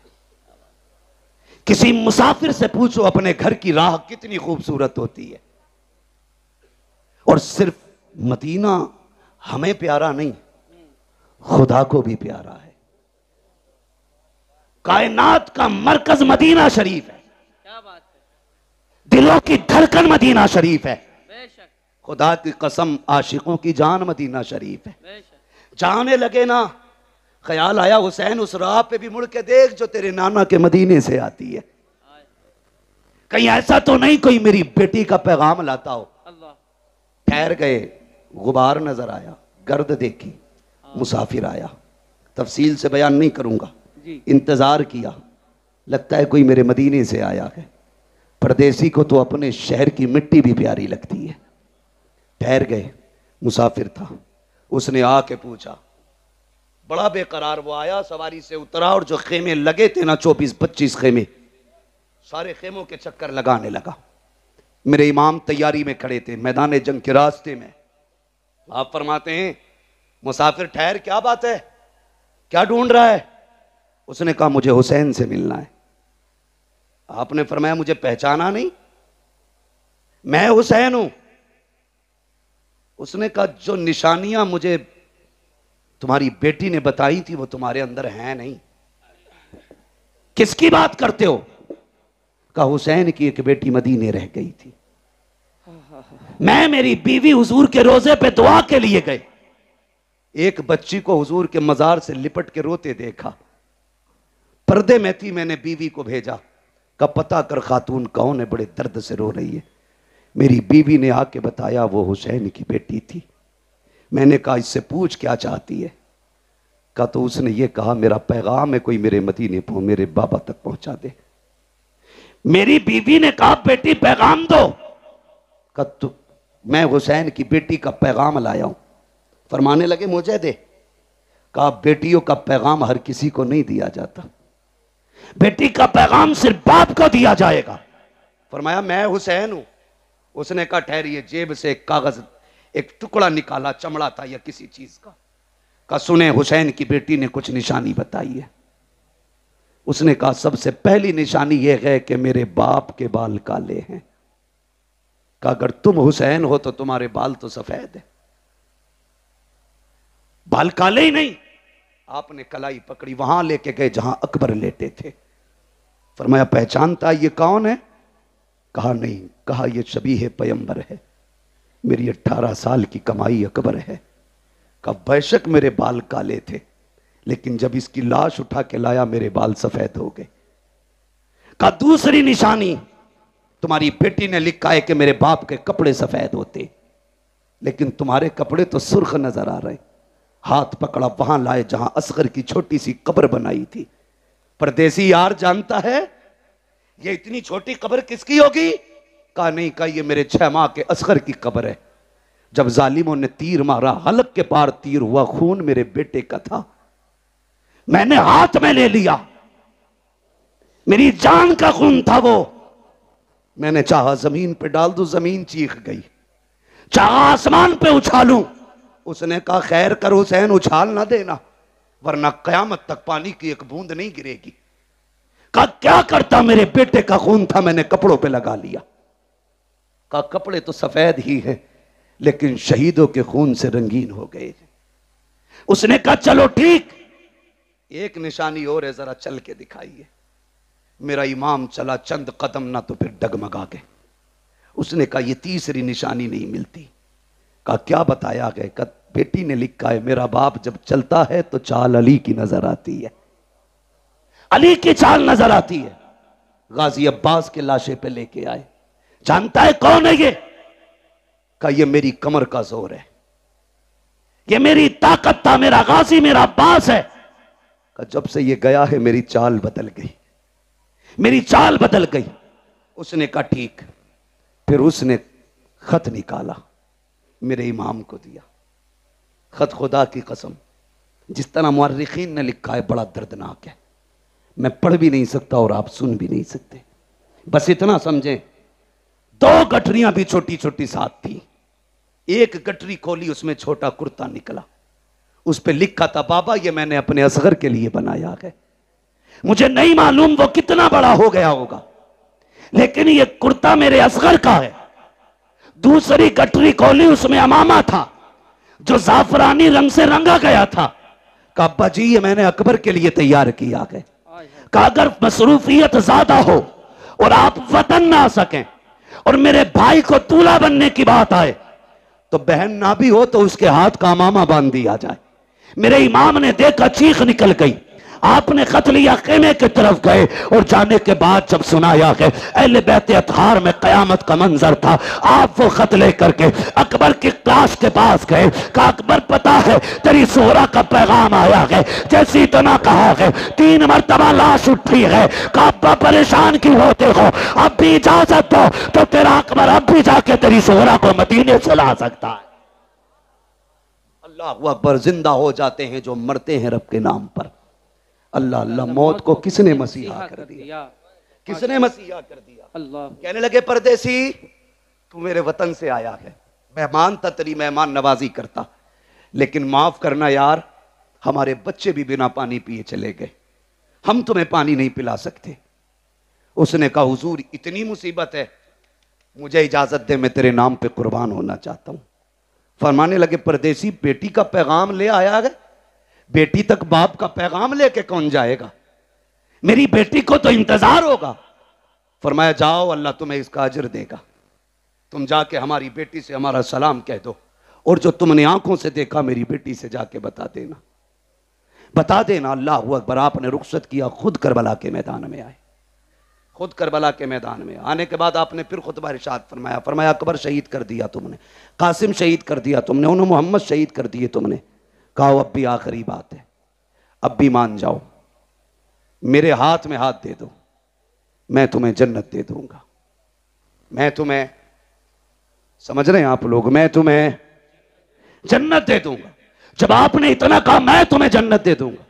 A: किसी मुसाफिर से पूछो अपने घर की राह कितनी खूबसूरत होती है। और सिर्फ मदीना हमें प्यारा नहीं, खुदा को भी प्यारा है। कायनात का मरकज मदीना शरीफ है,
B: क्या बात है,
A: दिलों की धड़कन मदीना शरीफ है।
B: बेशक
A: खुदा की कसम, आशिकों की जान मदीना शरीफ है।
B: बेशक।
A: जाने लगे ना, ख्याल आया हुसैन उस राह पे भी मुड़ के देख जो तेरे नाना के मदीने से आती है, कहीं ऐसा तो नहीं कोई मेरी बेटी का पैगाम लाता हो।
B: अल्लाह।
A: ठहर गए, गुबार नजर आया, गर्द देखी, मुसाफिर आया। तफसील से बयान नहीं करूंगा,
B: जी।
A: इंतजार किया, लगता है कोई मेरे मदीने से आया है। परदेसी को तो अपने शहर की मिट्टी भी प्यारी लगती है। ठहर गए, मुसाफिर था, उसने आके पूछा, बड़ा बेकरार वो आया, सवारी से उतरा और जो खेमे लगे थे ना 24-25 खेमे, सारे खेमों के चक्कर लगाने लगा। मेरे इमाम तैयारी में खड़े थे मैदान जंग के रास्ते में। आप फरमाते हैं, मुसाफिर ठहर, क्या बात है, क्या ढूंढ रहा है? उसने कहा मुझे हुसैन से मिलना है। आपने फरमाया मुझे पहचाना नहीं, मैं हुसैन हूं। उसने कहा जो निशानियां मुझे तुम्हारी बेटी ने बताई थी वो तुम्हारे अंदर हैं नहीं। किसकी बात करते हो? कहा हुसैन की एक बेटी मदीने रह गई थी, मैं मेरी बीवी हुजूर के रोजे पे दुआ के लिए गए, एक बच्ची को हुजूर के मजार से लिपट के रोते देखा, पर्दे में थी, मैंने बीवी को भेजा, का पता कर खातून कौन है, बड़े दर्द से रो रही है। मेरी बीवी ने आके बताया वो हुसैन की बेटी थी। मैंने कहा इससे पूछ क्या चाहती है? कहा तो उसने ये कहा मेरा पैगाम है कोई मेरे मदीने को मेरे बाबा तक पहुंचा दे। मेरी बीवी ने कहा बेटी पैगाम दो। कहा तो मैं हुसैन की बेटी का पैगाम लाया हूं। फरमाने लगे मुझे दे। कहा बेटियों का पैगाम हर किसी को नहीं दिया जाता, बेटी का पैगाम सिर्फ बाप को दिया जाएगा। फरमाया मैं हुसैन हूं। उसने कहा ठहरिए, जेब से एक कागज, एक टुकड़ा निकाला, चमड़ा था या किसी चीज का। कहा सुने हुसैन की बेटी ने कुछ निशानी बताई है। उसने कहा सबसे पहली निशानी यह है कि मेरे बाप के बाल काले हैं। कहा अगर तुम हुसैन हो तो तुम्हारे बाल तो सफेद है, बाल काले ही नहीं। आपने कलाई पकड़ी, वहां लेके गए जहां अकबर लेटे थे। फरमाया पहचानता ये कौन है? कहा नहीं। कहा ये शबीह पैगंबर है, मेरी 18 साल की कमाई अकबर है। कहा बेशक मेरे बाल काले थे, लेकिन जब इसकी लाश उठा के लाया मेरे बाल सफेद हो गए। कहा दूसरी निशानी, तुम्हारी बेटी ने लिखा है कि मेरे बाप के कपड़े सफेद होते, लेकिन तुम्हारे कपड़े तो सुर्ख नजर आ रहे। हाथ पकड़ा, वहां लाए जहां असगर की छोटी सी कब्र बनाई थी। परदेसी यार जानता है ये इतनी छोटी कब्र किसकी होगी? कहा नहीं। कहा ये मेरे 6 माह के असगर की कब्र है। जब जालिमों ने तीर मारा, हलक के पार तीर हुआ, खून मेरे बेटे का था, मैंने हाथ में ले लिया, मेरी जान का खून था वो। मैंने चाहा जमीन पे डाल दूं, जमीन चीख गई, चाहा आसमान पे उछालूं। उसने कहा खैर कर हुसैन, उछाल ना देना, वरना कयामत तक पानी की एक बूंद नहीं गिरेगी। कहा क्या करता, मेरे बेटे का खून था, मैंने कपड़ों पे लगा लिया। कहा कपड़े तो सफेद ही हैं, लेकिन शहीदों के खून से रंगीन हो गए। उसने कहा चलो ठीक, एक निशानी और है, जरा चल के दिखाइए। मेरा इमाम चला चंद कदम, ना तो फिर डगमगा गए। उसने कहा ये तीसरी निशानी नहीं मिलती। कहा क्या बताया गया? कहा बेटी ने लिखा है, मेरा बाप जब चलता है तो चाल अली की नजर आती है,
D: अली की चाल नजर आती है।
A: गाजी अब्बास के लाशे पे लेके आए।
D: जानता है कौन है ये?
A: का ये मेरी कमर का जोर है,
D: ये मेरी ताकत था, मेरा गाजी मेरा अब्बास है।
A: का जब से ये गया है मेरी चाल बदल गई,
D: मेरी चाल बदल गई।
A: उसने कहा ठीक। फिर उसने खत निकाला, मेरे इमाम को दिया। खत खुदा की कसम जिस तरह मुअर्रिखीन ने लिखा है बड़ा दर्दनाक है, मैं पढ़ भी नहीं सकता और आप सुन भी नहीं सकते। बस इतना समझें, 2 गठरियां भी छोटी छोटी साथ थी। एक गठरी खोली, उसमें छोटा कुर्ता निकला, उस पे लिखा था बाबा ये मैंने अपने असगर के लिए बनाया है।
D: मुझे नहीं मालूम वो कितना बड़ा हो गया होगा, लेकिन ये कुर्ता मेरे असगर का है। दूसरी गठरी खोली, उसमें अमामा था जो जाफरानी रंग से रंगा गया था।
A: का अब्बा जी ये मैंने अकबर के लिए तैयार किया है।
D: का अगर मसरूफियत ज्यादा हो और आप वतन ना आ सकें और मेरे भाई को दूल्हा बनने की बात आए,
A: तो बहन ना भी हो तो उसके हाथ का अमामा बांध दिया जाए।
D: मेरे इमाम ने देखा, चीख निकल गई। आपने खत लिया, खेमे की तरफ गए और जाने के बाद जब सुनाया कि अहले बैत अतहार में कयामत का मंजर था, आप वो खत लेकर के अकबर की क्लास के पास गए। कहा अकबर पता है तेरी सोहरा का पैगाम आया है। जैसे इतना कहा है 3 मरतबा लाश उठी है। कहा अब्बा परेशान क्यों होते हो, अब भी इजाजत दो तो तेरा अकबर अब भी जाके तेरी सोहरा को मदीने से ला सकता है।
A: अल्लाह अकबर, जिंदा हो जाते हैं जो मरते हैं रब के नाम पर। अल्लाह अल्लाह, मौत को किसने मसीहा कर दिया, किसने मसीहा कर दिया।
B: अल्लाह
A: कहने लगे परदेसी तू मेरे वतन से आया है, मेहमान था, तेरी मेहमान नवाजी करता, लेकिन माफ करना यार हमारे बच्चे भी बिना पानी पिए चले गए, हम तुम्हें पानी नहीं पिला सकते। उसने कहा हुजूर इतनी मुसीबत है, मुझे इजाजत दे, मैं तेरे नाम पे कुर्बान होना चाहता हूं। फरमाने लगे परदेसी बेटी का पैगाम ले आया है, बेटी तक बाप का पैगाम लेके कौन जाएगा,
D: मेरी बेटी को तो इंतजार होगा।
A: फरमाया जाओ अल्लाह तुम्हें इसका अजर देगा, तुम जाके हमारी बेटी से हमारा सलाम कह दो, और जो तुमने आंखों से देखा मेरी बेटी से जाके बता देना, बता देना। अल्लाह अकबर, आपने रुखसत किया, खुद करबला के मैदान में आए। खुद करबला के मैदान में आने के बाद आपने फिर खुतबा इरशाद फरमाया, फरमाया अकबर शहीद कर दिया तुमने, कासिम शहीद कर दिया तुमने, उन्होंने मोहम्मद शहीद कर दिए तुमने। कहा अब भी आखिरी बात है, अब भी मान जाओ, मेरे हाथ में हाथ दे दो, मैं तुम्हें जन्नत दे दूंगा। मैं तुम्हें, समझ रहे हैं आप लोग, मैं तुम्हें
D: जन्नत दे दूंगा। जब आपने इतना कहा मैं तुम्हें जन्नत दे दूंगा,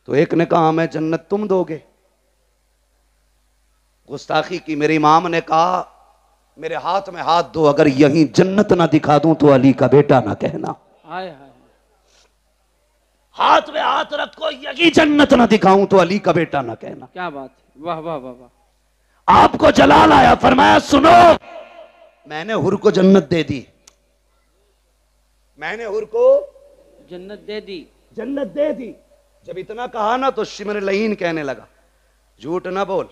A: तो एक ने कहा मैं जन्नत तुम दोगे, गुस्ताखी की। मेरे इमाम ने कहा मेरे हाथ में हाथ दो, अगर यहीं जन्नत ना दिखा दूं तो अली का बेटा ना कहना।
B: हाय हाय,
D: हाथ में हाथ रखो, यही
A: जन्नत ना दिखाऊं तो अली का बेटा ना कहना।
B: क्या बात है, वाह वाह वाह वाह।
D: आपको जलाल आया, फरमाया सुनो,
A: मैंने हुर को जन्नत दे दी, मैंने हुर को
B: जन्नत दे दी,
A: जन्नत दे दी। जब इतना कहा ना तो शिमर लईन कहने लगा झूठ ना बोल,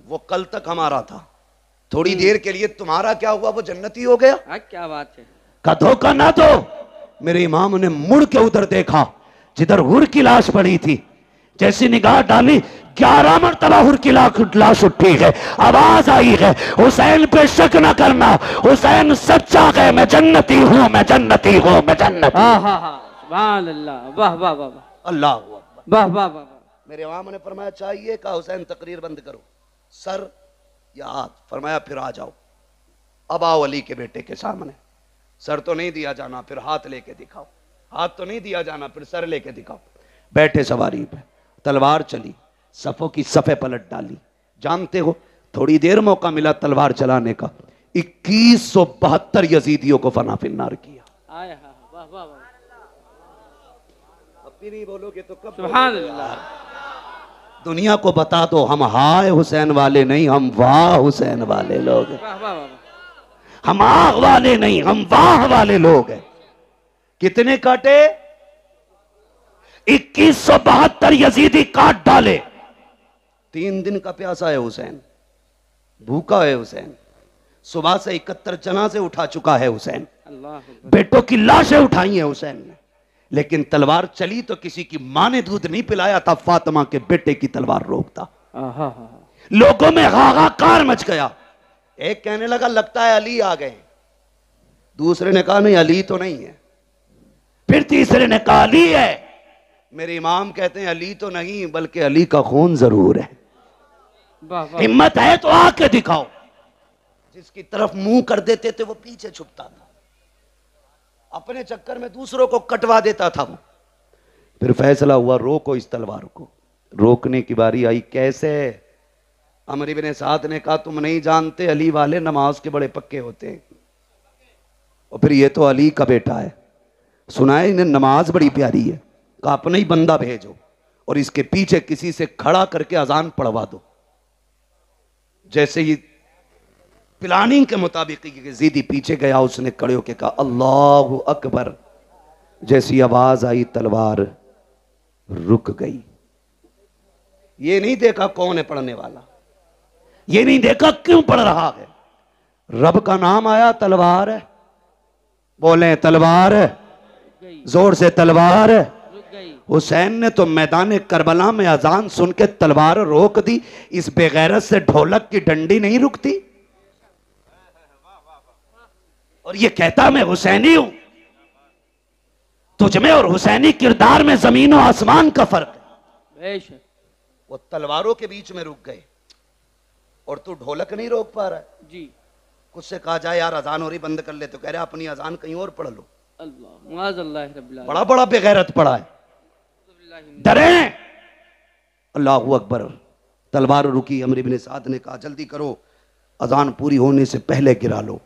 A: वो कल तक हमारा था, थोड़ी देर के लिए तुम्हारा क्या हुआ, वो जन्नती हो गया।
B: क्या बात है।
D: का धोखा ना दो।
A: मेरे इमाम ने मुड़ के उधर देखा
D: जिधर हुर की लाश पड़ी थी, जैसी निगाह डाली 11 मरतबा हुर की लाश उठी है। आवाज आई है हुसैन पे शक न करना, हुसैन सच्चा है, मैं जन्नती हूं, मैं जन्नती हूं, मैं जन्नती।
B: हाँ हाँ हाँ, सुभान अल्लाह, वाह वाह वाह वाह,
A: अल्लाह अकबर।
B: वाह वाह वाह वाह।
A: मेरे इमाम ने फरमाया चाहिए, कहा हुसैन तकरीर बंद करो, सर या हाथ। फरमाया फिर आ जाओ, अब आओ अली के बेटे के सामने। सर तो नहीं दिया जाना, फिर हाथ लेके दिखाओ, हाथ तो नहीं दिया जाना, फिर सर लेके दिखाओ। बैठे सवारी पे, तलवार चली, सफों की सफे पलट डाली। जानते हो थोड़ी देर मौका मिला तलवार चलाने का, 2172 यजीदियों को फना फिन्नार किया।
B: आय हाँ, वाह वाह वाह,
A: अब भी नहीं बोलोगे तो कब?
B: सुभान अल्लाह।
A: दुनिया को बता दो हम हाय हुसैन वाले नहीं, हम वाह हुसैन वाले लोग हैं।
B: वाह वाह वाह,
D: हम आग वाले नहीं, हम वाह वाले लोग हैं।
A: कितने काटे?
D: 2172 यजीदी काट डाले।
A: 3 दिन का प्यासा है हुसैन, भूखा है हुसैन, सुबह से 71 जनाजे उठा चुका है हुसैन,
B: अल्लाह
A: बेटों की लाशें उठाई हैं हुसैन ने, लेकिन तलवार चली तो किसी की मां ने दूध नहीं पिलाया था, फातिमा के बेटे की तलवार रोकता। लोगों में हाहाकार मच गया। एक कहने लगा लगता है अली आ गए, दूसरे ने कहा नहीं अली तो नहीं है, फिर तीसरे ने कहा अली है। मेरे इमाम कहते हैं अली तो नहीं बल्कि अली का खून जरूर है। हिम्मत है तो आके दिखाओ। जिसकी तरफ मुंह कर देते थे वो पीछे छुपता था, अपने चक्कर में दूसरों को कटवा देता था वो। फिर फैसला हुआ रोको इस तलवार को। रोकने की बारी आई। कैसे? अमर इब्न साद ने कहा तुम नहीं जानते अली वाले नमाज के बड़े पक्के होते हैं, और फिर ये तो अली का बेटा है, सुना है इन्हें नमाज बड़ी प्यारी है, कहा अपना ही बंदा भेजो और इसके पीछे किसी से खड़ा करके अजान पढ़वा दो। जैसे ही प्लानिंग के मुताबिक जीदी पीछे गया, उसने खड़े होकर कहा अल्लाहु अकबर। जैसी आवाज आई तलवार रुक गई। ये नहीं देखा कौन है पढ़ने वाला, ये नहीं देखा क्यों पढ़ रहा है, रब का नाम आया तलवार है। बोले तलवार है, जोर से तलवार है। हुसैन ने तो मैदान करबला में अजान सुन के तलवार रोक दी। इस बेगैरत से ढोलक की डंडी नहीं रुकती। और ये कहता मैं हुसैनी हूं। तुझमें और हुसैनी किरदार में जमीन और आसमान का फर्क है। वो तलवारों के बीच में रुक गए और तू ढोलक नहीं रोक पा रहा है
B: जी।
A: कुछ से कहा जाए यार अजान हो रही बंद कर ले, तो कह रहे अपनी अजान कहीं और पढ़ लो।
B: अल्लाह
A: बड़ा बड़ा बेगैरत पड़ा है। डरे अल्लाहू अकबर। तलवार रुकी। अमर इब्न साद ने कहा जल्दी करो, अजान पूरी होने से पहले गिरा लो,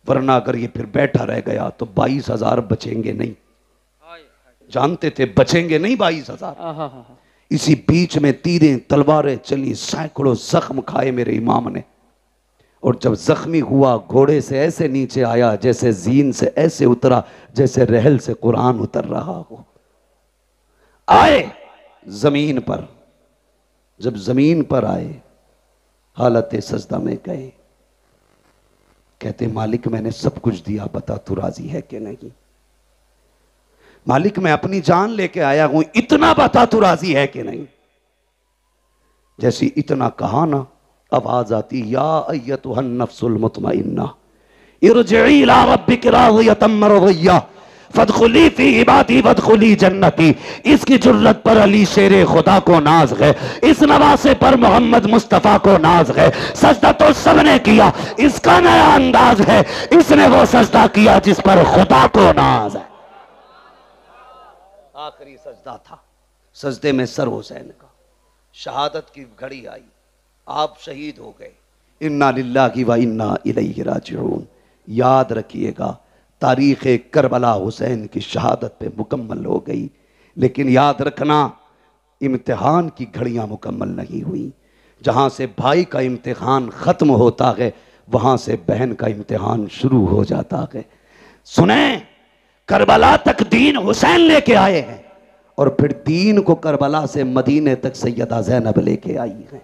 A: वरना अगर ये फिर बैठा रह गया तो 22,000 बचेंगे नहीं। जानते थे बचेंगे नहीं 22,000। इसी बीच में तीरें तलवारें चली, सैकड़ों जख्म खाए मेरे इमाम ने। और जब जख्मी हुआ घोड़े से ऐसे नीचे आया जैसे जीन से ऐसे उतरा जैसे रहल से कुरान उतर रहा हो। आए जमीन पर। जब जमीन पर आए हालत सजदा में गए। कहते मालिक मैंने सब कुछ दिया, बता तू राजी है कि नहीं। मालिक मैं अपनी जान लेके आया हूं, इतना बता तू राजी है कि नहीं। जैसी इतना कहा ना, आवाज आती या अय्यतुहन नफ्सुल मुतमइन्ना इरजिई इला रब्बिक राज़ियतम मरज़िय्या फदखुली फी इबादी वदखुली जन्नती। इसकी जुर्रत पर अली शेरे खुदा को नाज है, इस नवासे पर मोहम्मद मुस्तफा को नाज है। सजदा तो सबने किया, इसका नया अंदाज है, इसने वो सजदा किया जिस पर खुदा को नाज है। आखिरी सजदा था, सजदे में सर हुसैन का। शहादत की घड़ी आई, आप शहीद हो गए। इन्ना लिल्लाहि व इन्ना इलैहि राजिऊन। याद रखिएगा तारीख़ करबला हुसैन की शहादत पे मुकम्मल हो गई, लेकिन याद रखना इम्तिहान की घड़ियां मुकम्मल नहीं हुई। जहां से भाई का इम्तिहान ख़त्म होता है वहां से बहन का इम्तिहान शुरू हो जाता है। सुने, करबला तक दीन हुसैन लेके आए हैं और फिर दीन को करबला से मदीने तक सैयदा ज़ैनब लेके आई हैं।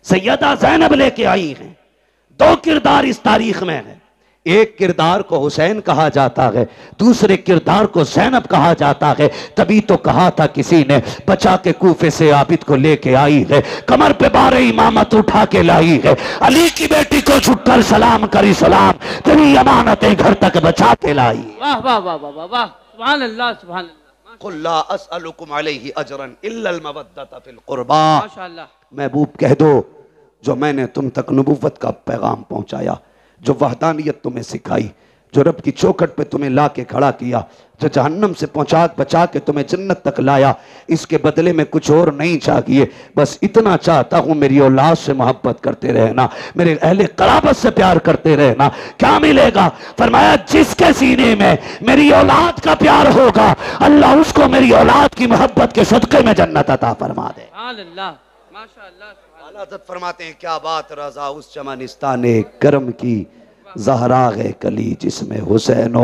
A: सैयदा ज़ैनब लेके आई हैं। दो किरदार इस तारीख में है। एक किरदार को हुसैन कहा जाता है, दूसरे किरदार को ज़ैनब कहा जाता है। तभी तो कहा था किसी ने, बचा के कूफे से आबिद को लेके आई है, कमर पे बारे इमामत उठा के लाई है। अली की बेटी को झुककर सलाम करी सलाम, तेरी अमानतें घर तक बचा के लाई।
B: वाह वाह वाह वाह वाह, सुभान अल्लाह सुभान अल्लाह।
A: कुल ला अस्अलुकुम अलैहि अजरन इल्लल मवद्दत फिल कुर्बा।
B: माशाअल्लाह।
A: महबूब कह दो जो मैंने तुम तक नबुव्वत का पैगाम पहुंचाया, जो वहदानियत तुम्हें सिखाई, जो रब की चौखट पे तुम्हें ला के खड़ा किया, जो जहन्नम से पहुंचा बचा के तुम्हें जन्नत तक लाया, इसके बदले में कुछ और नहीं चाहिए। बस इतना चाहता हूं मेरी औलाद से मोहब्बत करते रहना, मेरे अहले कराबत से प्यार करते रहना। क्या मिलेगा? फरमाया जिसके सीने में मेरी औलाद का प्यार होगा अल्लाह उसको मेरी औलाद की मोहब्बत के सदके में जन्नत अता फरमा दे। हज़रत फरमाते हैं क्या बात रज़ा उस चमनिस्ताने करम की, ज़हरा है कली जिसमें हुसैन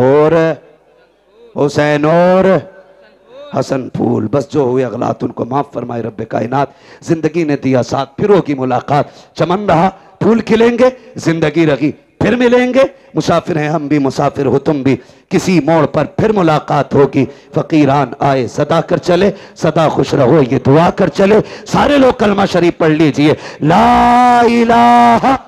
A: और हसन फूल। बस जो हुए अगलात उनको माफ फरमाए रब्बे कायनात। जिंदगी ने दिया साथ, फिर होगी मुलाकात। चमन रहा फूल खिलेंगे, जिंदगी रही फिर मिलेंगे। मुसाफिर हैं हम भी, मुसाफिर हो तुम भी, किसी मोड़ पर फिर मुलाकात होगी। फकीरान आए सदा कर चले, सदा खुश रहो ये दुआ कर चले। सारे लोग कलमा शरीफ पढ़ लीजिए, ला इलाहा